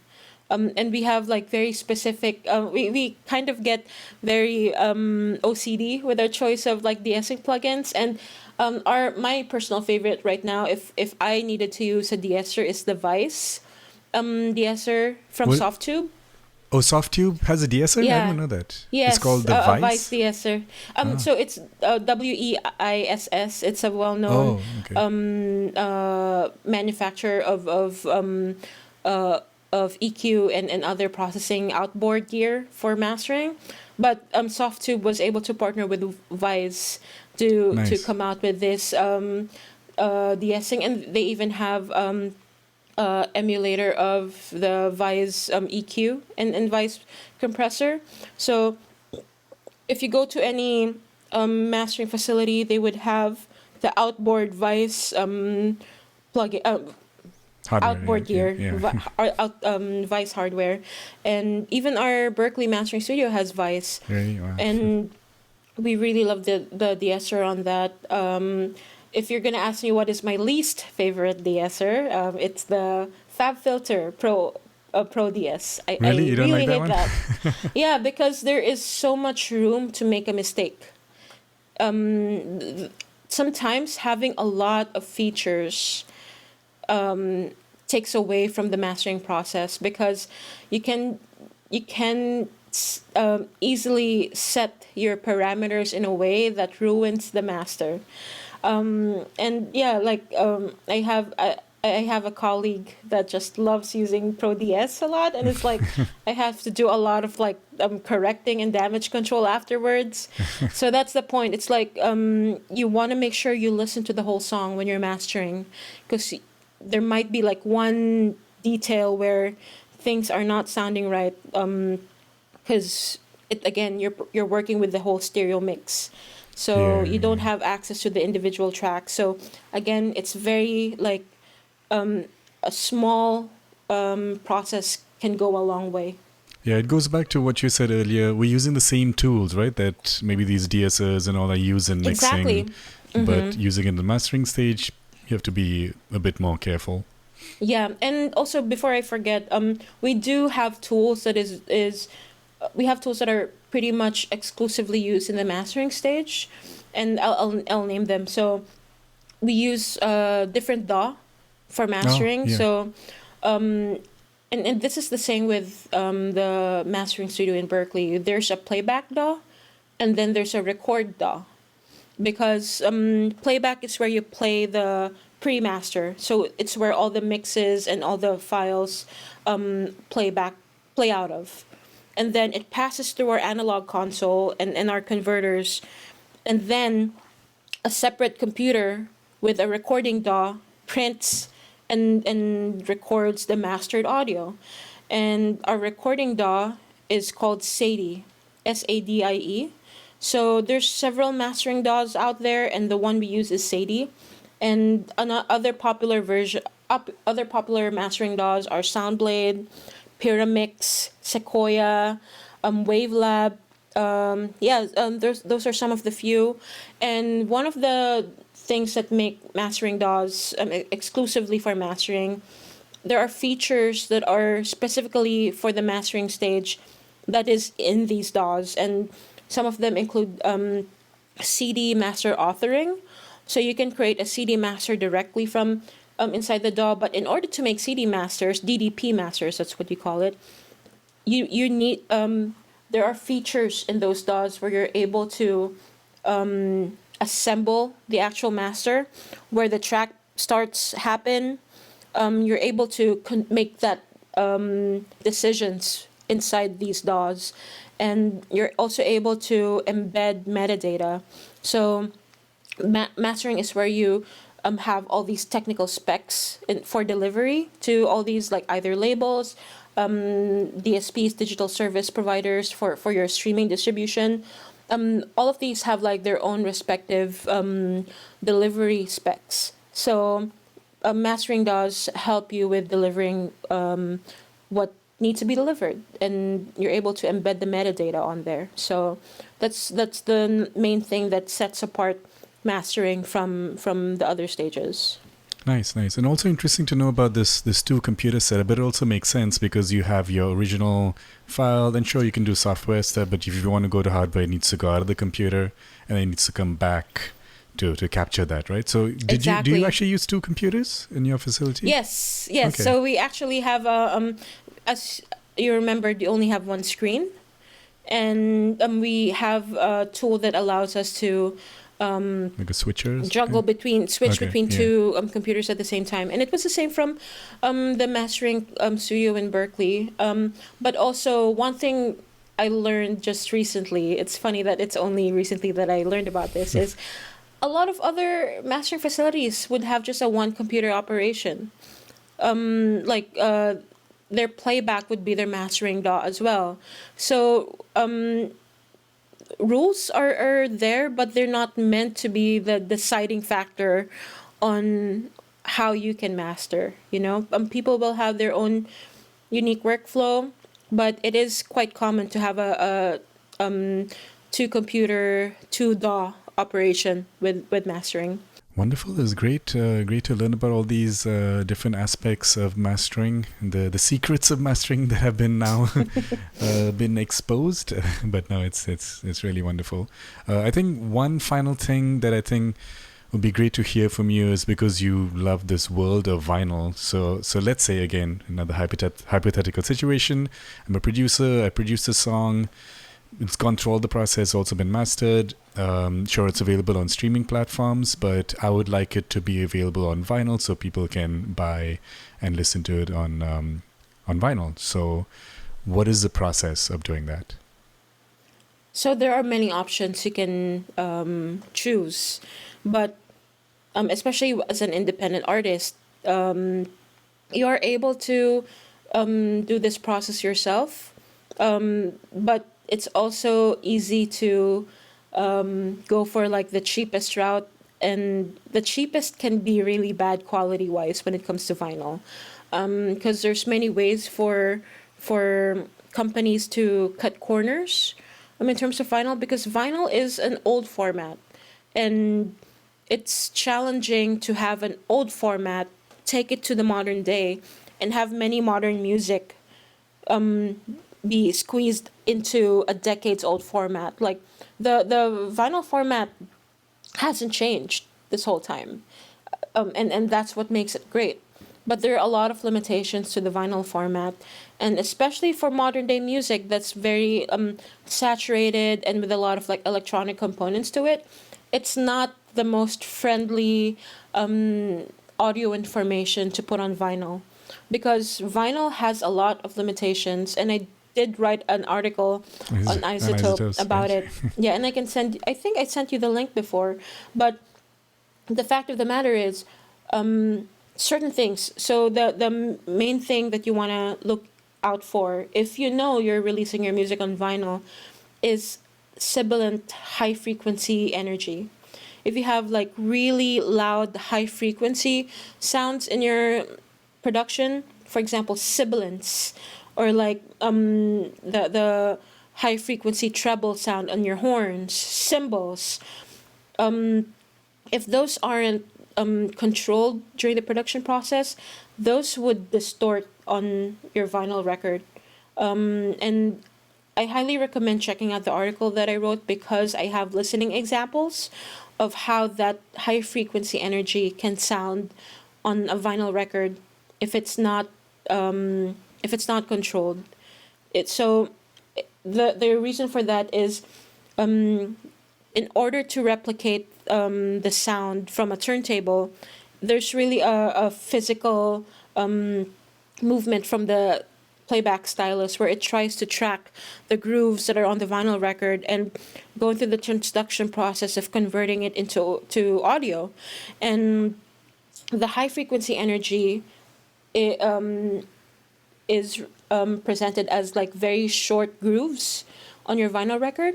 And we have like very specific, we kind of get very OCD with our choice of like de-essing plugins. And my personal favorite right now, if I needed to use a de-esser, is the Vice de-esser from What? SoftTube. Oh, SoftTube has a de-esser? I Yeah. didn't know that. Yes, It's called the a Vice? Vice de-esser. So it's WEISS. It's a well-known manufacturer of EQ and other processing outboard gear for mastering. But SoftTube was able to partner with Vice to Nice. come out with this de-essing, and they even have emulator of the Vice EQ and Vice compressor. So if you go to any mastering facility, they would have the outboard Vice plug Hardware, outboard gear, Vice hardware, and even our Berkeley mastering studio has Vice. Really? Wow. And we really love the de-esser on that. If you're gonna ask me what is my least favorite de-esser, it's the FabFilter Pro DS. Really? You don't really like that hate one? that. Yeah, because there is so much room to make a mistake. Sometimes having a lot of features takes away from the mastering process, because you can easily set your parameters in a way that ruins the master. And yeah, like I I have a colleague that just loves using Pro DS a lot, and it's like I have to do a lot of like correcting and damage control afterwards. So that's the point. It's like you want to make sure you listen to the whole song when you're mastering, because there might be like one detail where things are not sounding right. Because again, you're working with the whole stereo mix, so you don't have access to the individual tracks. So again, it's very like a small process can go a long way. Yeah, it goes back to what you said earlier. We're using the same tools, right? That maybe these DSers and all are used in mixing. Exactly. But using it in the mastering stage, you have to be a bit more careful. Yeah, and also before I forget, we do have tools that we have tools that are pretty much exclusively used in the mastering stage, and I'll name them. So we use different DAW for mastering. Oh, yeah. So, and this is the same with the mastering studio in Berkeley. There's a playback DAW, and then there's a record DAW, because playback is where you play the pre-master. So it's where all the mixes and all the files play out of, and then it passes through our analog console and our converters, and then a separate computer with a recording DAW prints and records the mastered audio. And our recording DAW is called SADIE, SADIE. So there's several mastering DAWs out there, and the one we use is SADIE. And other popular mastering DAWs are Soundblade, Pyramix, Sequoia, Wavelab. Those are some of the few. And one of the things that make mastering DAWs exclusively for mastering, there are features that are specifically for the mastering stage that is in these DAWs, and some of them include CD master authoring. So you can create a CD master directly from inside the DAW, but in order to make CD masters, DDP masters, that's what you call it, you need there are features in those DAWs where you're able to assemble the actual master, where the track starts happen. You're able to make that decisions inside these DAWs, and you're also able to embed metadata. So mastering is where you have all these technical specs for delivery to all these like either labels, DSPs, digital service providers for your streaming distribution. All of these have like their own respective delivery specs. So mastering does help you with delivering what needs to be delivered, and you're able to embed the metadata on there. So that's the main thing that sets apart mastering from the other stages. Nice. And also interesting to know about this two computer setup, but it also makes sense because you have your original file, then sure you can do software stuff, but if you want to go to hardware, it needs to go out of the computer and then it needs to come back to capture that, right? So do you actually use two computers in your facility? Yes. Okay. So we actually have as you remembered, you only have one screen, and we have a tool that allows us to like a switcher, juggle between two computers at the same time. And it was the same from the mastering studio in Berkeley. But also one thing I learned just recently, it's funny that it's only recently that I learned about this, is a lot of other mastering facilities would have just a one computer operation. Their playback would be their mastering DAW as well. So rules are there, but they're not meant to be the deciding factor on how you can master. People will have their own unique workflow, but it is quite common to have a two computer, two DAW operation with mastering. Wonderful. It's great to learn about all these different aspects of mastering, the secrets of mastering that have been now been exposed. But no, it's really wonderful. I think one final thing that I think would be great to hear from you is because you love this world of vinyl. So let's say again another hypothetical situation. I'm a producer. I produce a song. it's gone through all the process, also been mastered. Sure, it's available on streaming platforms, but I would like it to be available on vinyl so people can buy and listen to it on vinyl. So, what is the process of doing that? So there are many options you can choose, but especially as an independent artist, you are able to do this process yourself. But it's also easy to go for like the cheapest route, and the cheapest can be really bad quality wise when it comes to vinyl, because there's many ways for companies to cut corners. In terms of vinyl, because vinyl is an old format, and it's challenging to have an old format, take it to the modern day, and have many modern music be squeezed into a decades old format. Like the vinyl format hasn't changed this whole time, and that's what makes it great. But there are a lot of limitations to the vinyl format, and especially for modern day music that's very saturated and with a lot of like electronic components to it. It's not the most friendly audio information to put on vinyl, because vinyl has a lot of limitations, and I did write an article on Isotope about it. Yeah, and I think I sent you the link before, but the fact of the matter is, certain things. So the main thing that you want to look out for, if you know you're releasing your music on vinyl, is sibilant high frequency energy. If you have like really loud high frequency sounds in your production, for example sibilants, or like the high frequency treble sound on your horns, cymbals, if those aren't controlled during the production process, those would distort on your vinyl record. And I highly recommend checking out the article that I wrote, because I have listening examples of how that high frequency energy can sound on a vinyl record if it's not controlled. The reason for that is, in order to replicate the sound from a turntable, there's really a physical movement from the playback stylus where it tries to track the grooves that are on the vinyl record and going through the transduction process of converting it into audio. And the high frequency energy is presented as like very short grooves on your vinyl record.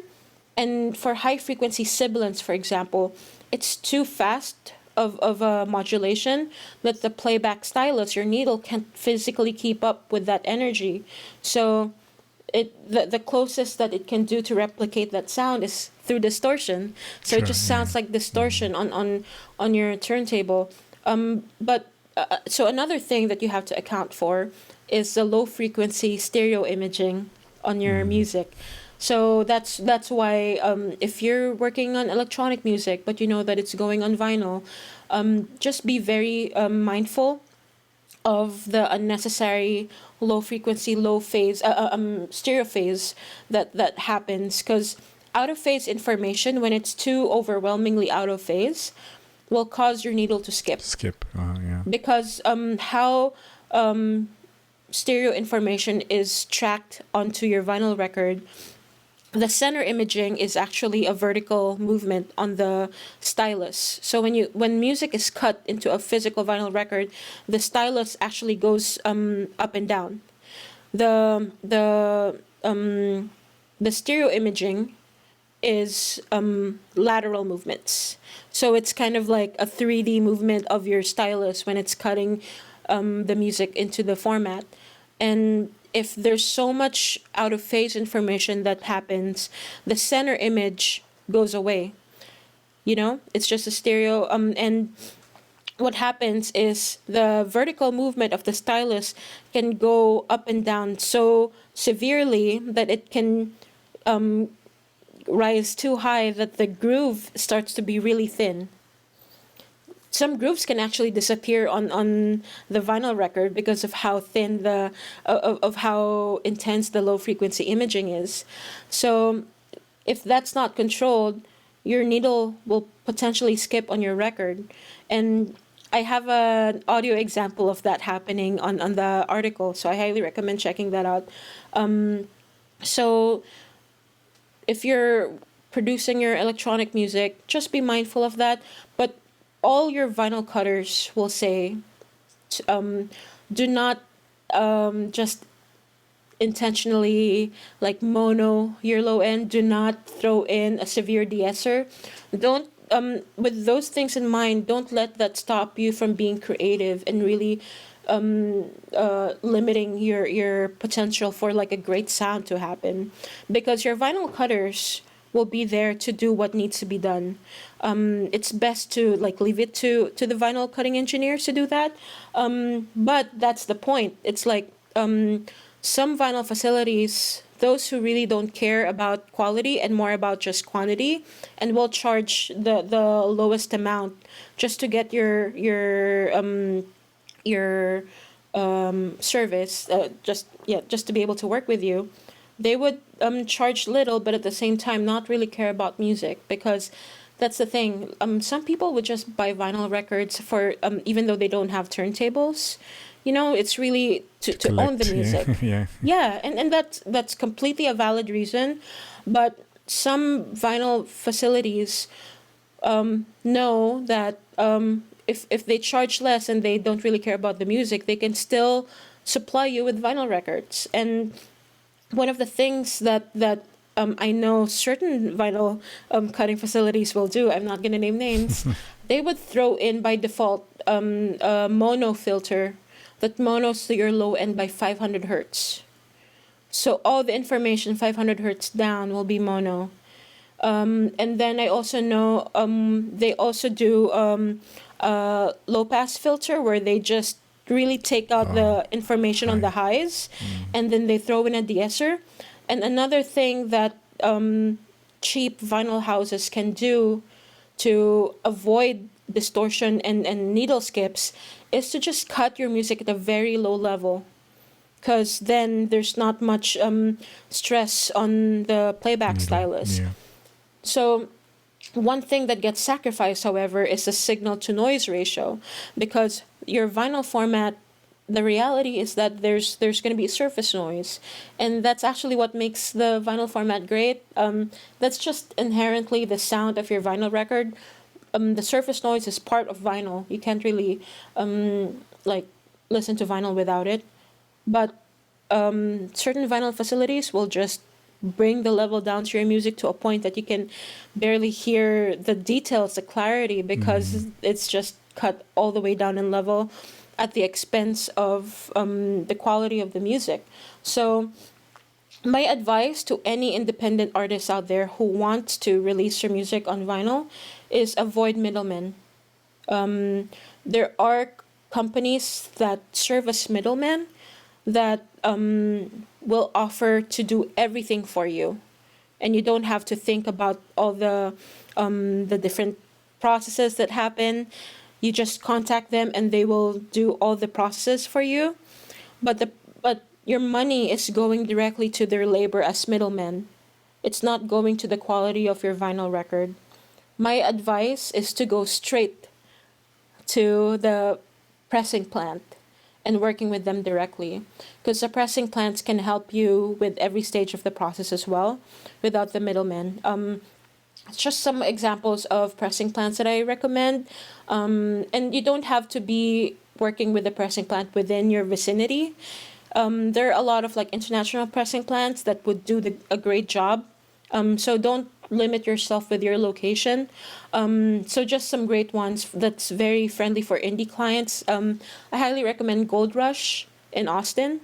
And for high frequency sibilants, for example, it's too fast of a modulation that the playback stylus, your needle, can't physically keep up with that energy. So the closest that it can do to replicate that sound is through distortion. So it just sounds like distortion on your turntable. But so another thing that you have to account for is the low frequency stereo imaging on your music. So that's why, if you're working on electronic music but you know that it's going on vinyl, just be very mindful of the unnecessary low frequency, low phase, stereo phase that happens, because out of phase information, when it's too overwhelmingly out of phase, will cause your needle to skip. Yeah. Because how stereo information is tracked onto your vinyl record, the center imaging is actually a vertical movement on the stylus. So when music is cut into a physical vinyl record, the stylus actually goes up and down. The stereo imaging is lateral movements. So it's kind of like a 3D movement of your stylus when it's cutting the music into the format. And if there's so much out of phase information that happens, the center image goes away. It's just a stereo. And what happens is the vertical movement of the stylus can go up and down so severely that it can rise too high that the groove starts to be really thin. some grooves can actually disappear on the vinyl record because of how thin of how intense the low frequency imaging is. So if that's not controlled, your needle will potentially skip on your record. And I have an audio example of that happening on the article, so I highly recommend checking that out. So if you're producing your electronic music, just be mindful of that. But all your vinyl cutters will say, um, do not just intentionally like mono your low end. Do not throw in a severe de-esser. Don't with those things in mind, don't let that stop you from being creative and really limiting your potential for like a great sound to happen, because your vinyl cutters will be there to do what needs to be done. It's best to like leave it to the vinyl cutting engineers to do that. But that's the point. It's like some vinyl facilities, those who really don't care about quality and more about just quantity, and will charge the lowest amount just to get your service, just to be able to work with you. They would charge little, but at the same time not really care about music, because that's the thing. Some people would just buy vinyl records for even though they don't have turntables. It's really to own the Collect, music. yeah. Yeah, and that's completely a valid reason, but some vinyl facilities know that if they charge less and they don't really care about the music, they can still supply you with vinyl records. And one of the things that I know certain vinyl cutting facilities will do, I'm not going to name names, they would throw in by default a mono filter that monos your low end by 500 hertz. So all the information 500 hertz down will be mono. And then I also know they also do low pass filter where they just really take out the information on the highs, and then they throw in a de-esser. And another thing that cheap vinyl houses can do to avoid distortion and needle skips is to just cut your music at a very low level, because then there's not much stress on the playback stylus. Yeah. So one thing that gets sacrificed, however, is the signal to noise ratio, because your vinyl format, the reality is that there's going to be surface noise, and that's actually what makes the vinyl format great. That's just inherently the sound of your vinyl record. The surface noise is part of vinyl. You can't really like listen to vinyl without it. But certain vinyl facilities will just bring the level down to your music to a point that you can barely hear the details, the clarity, because it's just cut all the way down in level at the expense of the quality of the music. So my advice to any independent artists out there who want to release their music on vinyl is avoid middlemen. There are companies that serve as middlemen that will offer to do everything for you, and you don't have to think about all the different processes that happen. You just contact them, and they will do all the processes for you. But your money is going directly to their labor as middlemen. It's not going to the quality of your vinyl record. My advice is to go straight to the pressing plant and working with them directly, because the pressing plants can help you with every stage of the process as well without the middleman. Just some examples of pressing plants that I recommend. And you don't have to be working with the pressing plant within your vicinity. There are a lot of like international pressing plants that would do a great job. So don't limit yourself with your location. So just some great ones that's very friendly for indie clients. I highly recommend Gold Rush in Austin.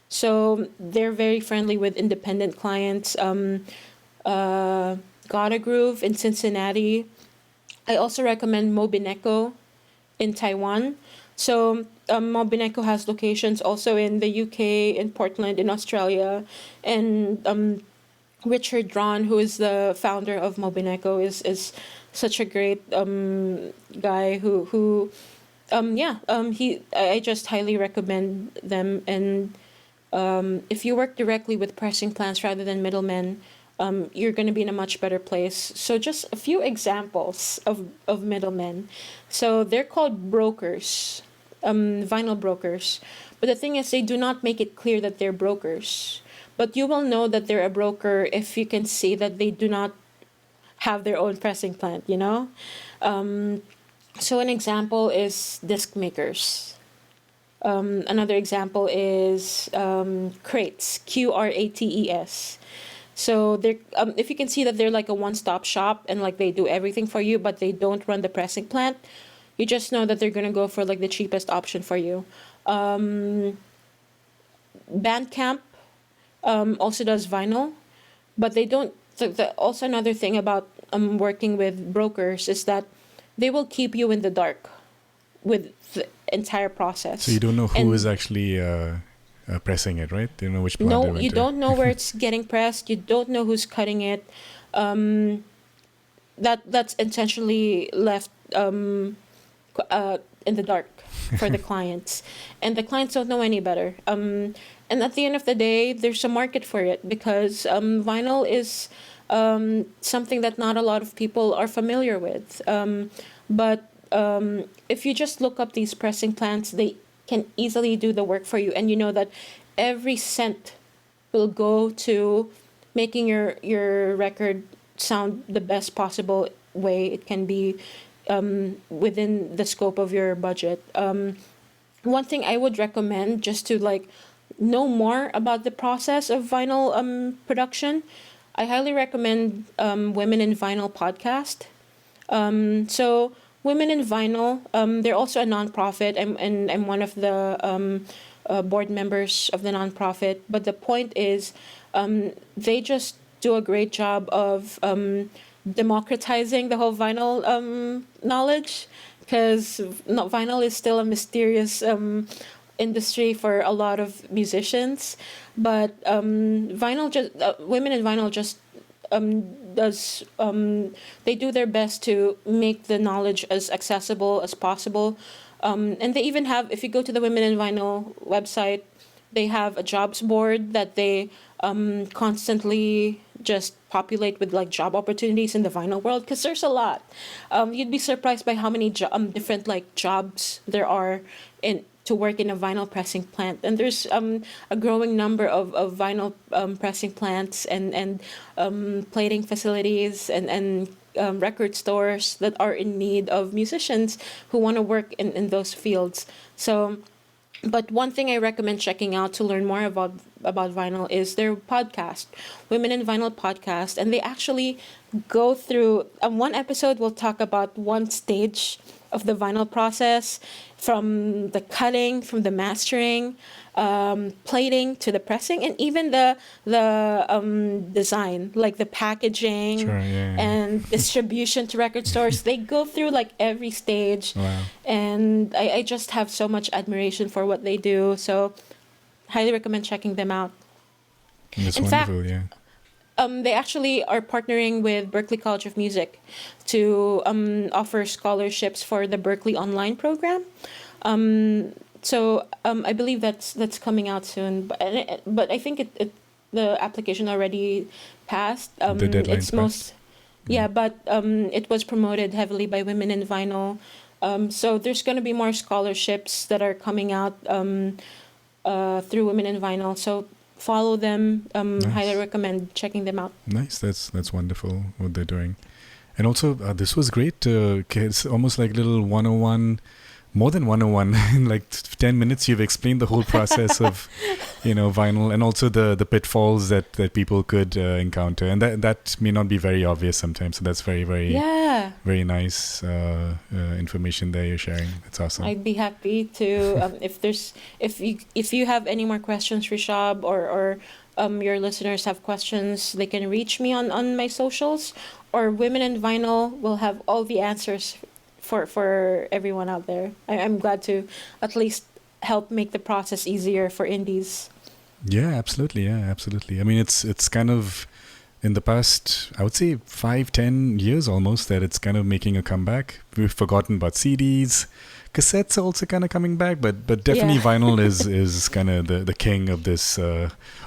So they're very friendly with independent clients. Gotta Groove in Cincinnati. I also recommend Mobineko in Taiwan. So Mobineko has locations also in the UK, in Portland, in Australia, and Richard Drawn, who is the founder of Mobineko, is such a great guy who he I just highly recommend them. And if you work directly with pressing plants rather than middlemen, you're going to be in a much better place. So just a few examples of middlemen. So they're called brokers, vinyl brokers. But the thing is, they do not make it clear that they're brokers. But you will know that they're a broker if you can see that they do not have their own pressing plant, you know? So an example is disc makers. Another example is crates, QRATES. So they're if you can see that they're like a one-stop shop and like they do everything for you, but they don't run the pressing plant, you just know that they're gonna go for like the cheapest option for you. Bandcamp also does vinyl, but they don't. Also, another thing about working with brokers is that they will keep you in the dark with the entire process. So you don't know who is actually pressing it, right? You don't know which plant No, you don't know where it's getting pressed. You don't know who's cutting it. That's intentionally left in the dark for the clients, and the clients don't know any better. And at the end of the day, there's a market for it because vinyl is something that not a lot of people are familiar with. But if you just look up these pressing plants, they can easily do the work for you, and you know that every cent will go to making your record sound the best possible way it can be within the scope of your budget. One thing I would recommend just to like know more about the process of vinyl production, I highly recommend Women in Vinyl podcast. So Women in Vinyl, they're also a nonprofit. I'm one of the board members of the nonprofit. But the point is, they just do a great job of democratizing the whole vinyl knowledge, because vinyl is still a mysterious industry for a lot of musicians. But vinyl just Women in Vinyl just does they do their best to make the knowledge as accessible as possible. And they even have, if you go to the Women in Vinyl website, they have a jobs board that they constantly just populate with like job opportunities in the vinyl world, because there's a lot. You'd be surprised by how many different like jobs there are in to work in a vinyl pressing plant. And there's a growing number of vinyl pressing plants and plating facilities and record stores that are in need of musicians who want to work in those fields. So, but one thing I recommend checking out to learn more about vinyl is their podcast, Women in Vinyl podcast. And they actually go through, one episode will talk about one stage of the vinyl process, from the cutting, from the mastering, plating to the pressing, and even the design, like the packaging. Sure, yeah. And distribution to record stores. They go through like every stage. Wow. And I just have so much admiration for what they do. So highly recommend checking them out. That's In wonderful, fact, yeah. They actually are partnering with Berklee College of Music to offer scholarships for the Berklee Online program. So I believe that's coming out soon. But I think the application already passed. The deadline's It's most yeah, but it was promoted heavily by Women in Vinyl. So there's going to be more scholarships that are coming out through Women in Vinyl. So follow them. Nice. Highly recommend checking them out. Nice. That's wonderful what they're doing. And also, this was great. It's almost like a little 101, more than 101. In like 10 minutes, you've explained the whole process of, vinyl, and also the pitfalls that people could encounter. And that may not be very obvious sometimes. So that's very, very, very nice information there you're sharing. That's awesome. I'd be happy to, if you have any more questions, Rishab, or your listeners have questions, they can reach me on my socials, or Women in Vinyl will have all the answers for everyone out there. I'm glad to at least help make the process easier for indies. Yeah, absolutely. I mean, it's kind of in the past, I would say 5-10 years almost, that it's kind of making a comeback. We've forgotten about CDs. Cassettes are also kind of coming back, but definitely Yeah. vinyl is kind of the king of this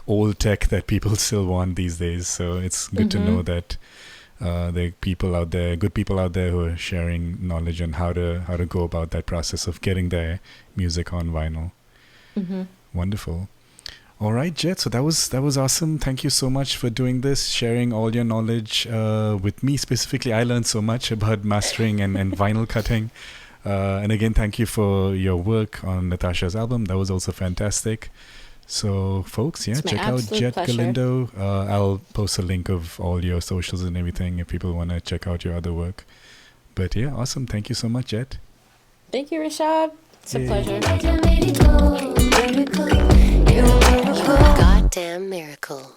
old tech that people still want these days. So it's good to know that there are people out there, good people out there, who are sharing knowledge on how to go about that process of getting their music on vinyl. Wonderful. All right, Jett. So that was awesome. Thank you so much for doing this, sharing all your knowledge with me specifically. I learned so much about mastering and vinyl cutting. And again, thank you for your work on Natasha's album. That was also fantastic. So, folks, It's my check out absolute Jett pleasure. Galindo. I'll post a link of all your socials and everything if people want to check out your other work. But yeah, awesome. Thank you so much, Jett. Thank you, Rishab. It's a Yay. pleasure. You're a goddamn miracle.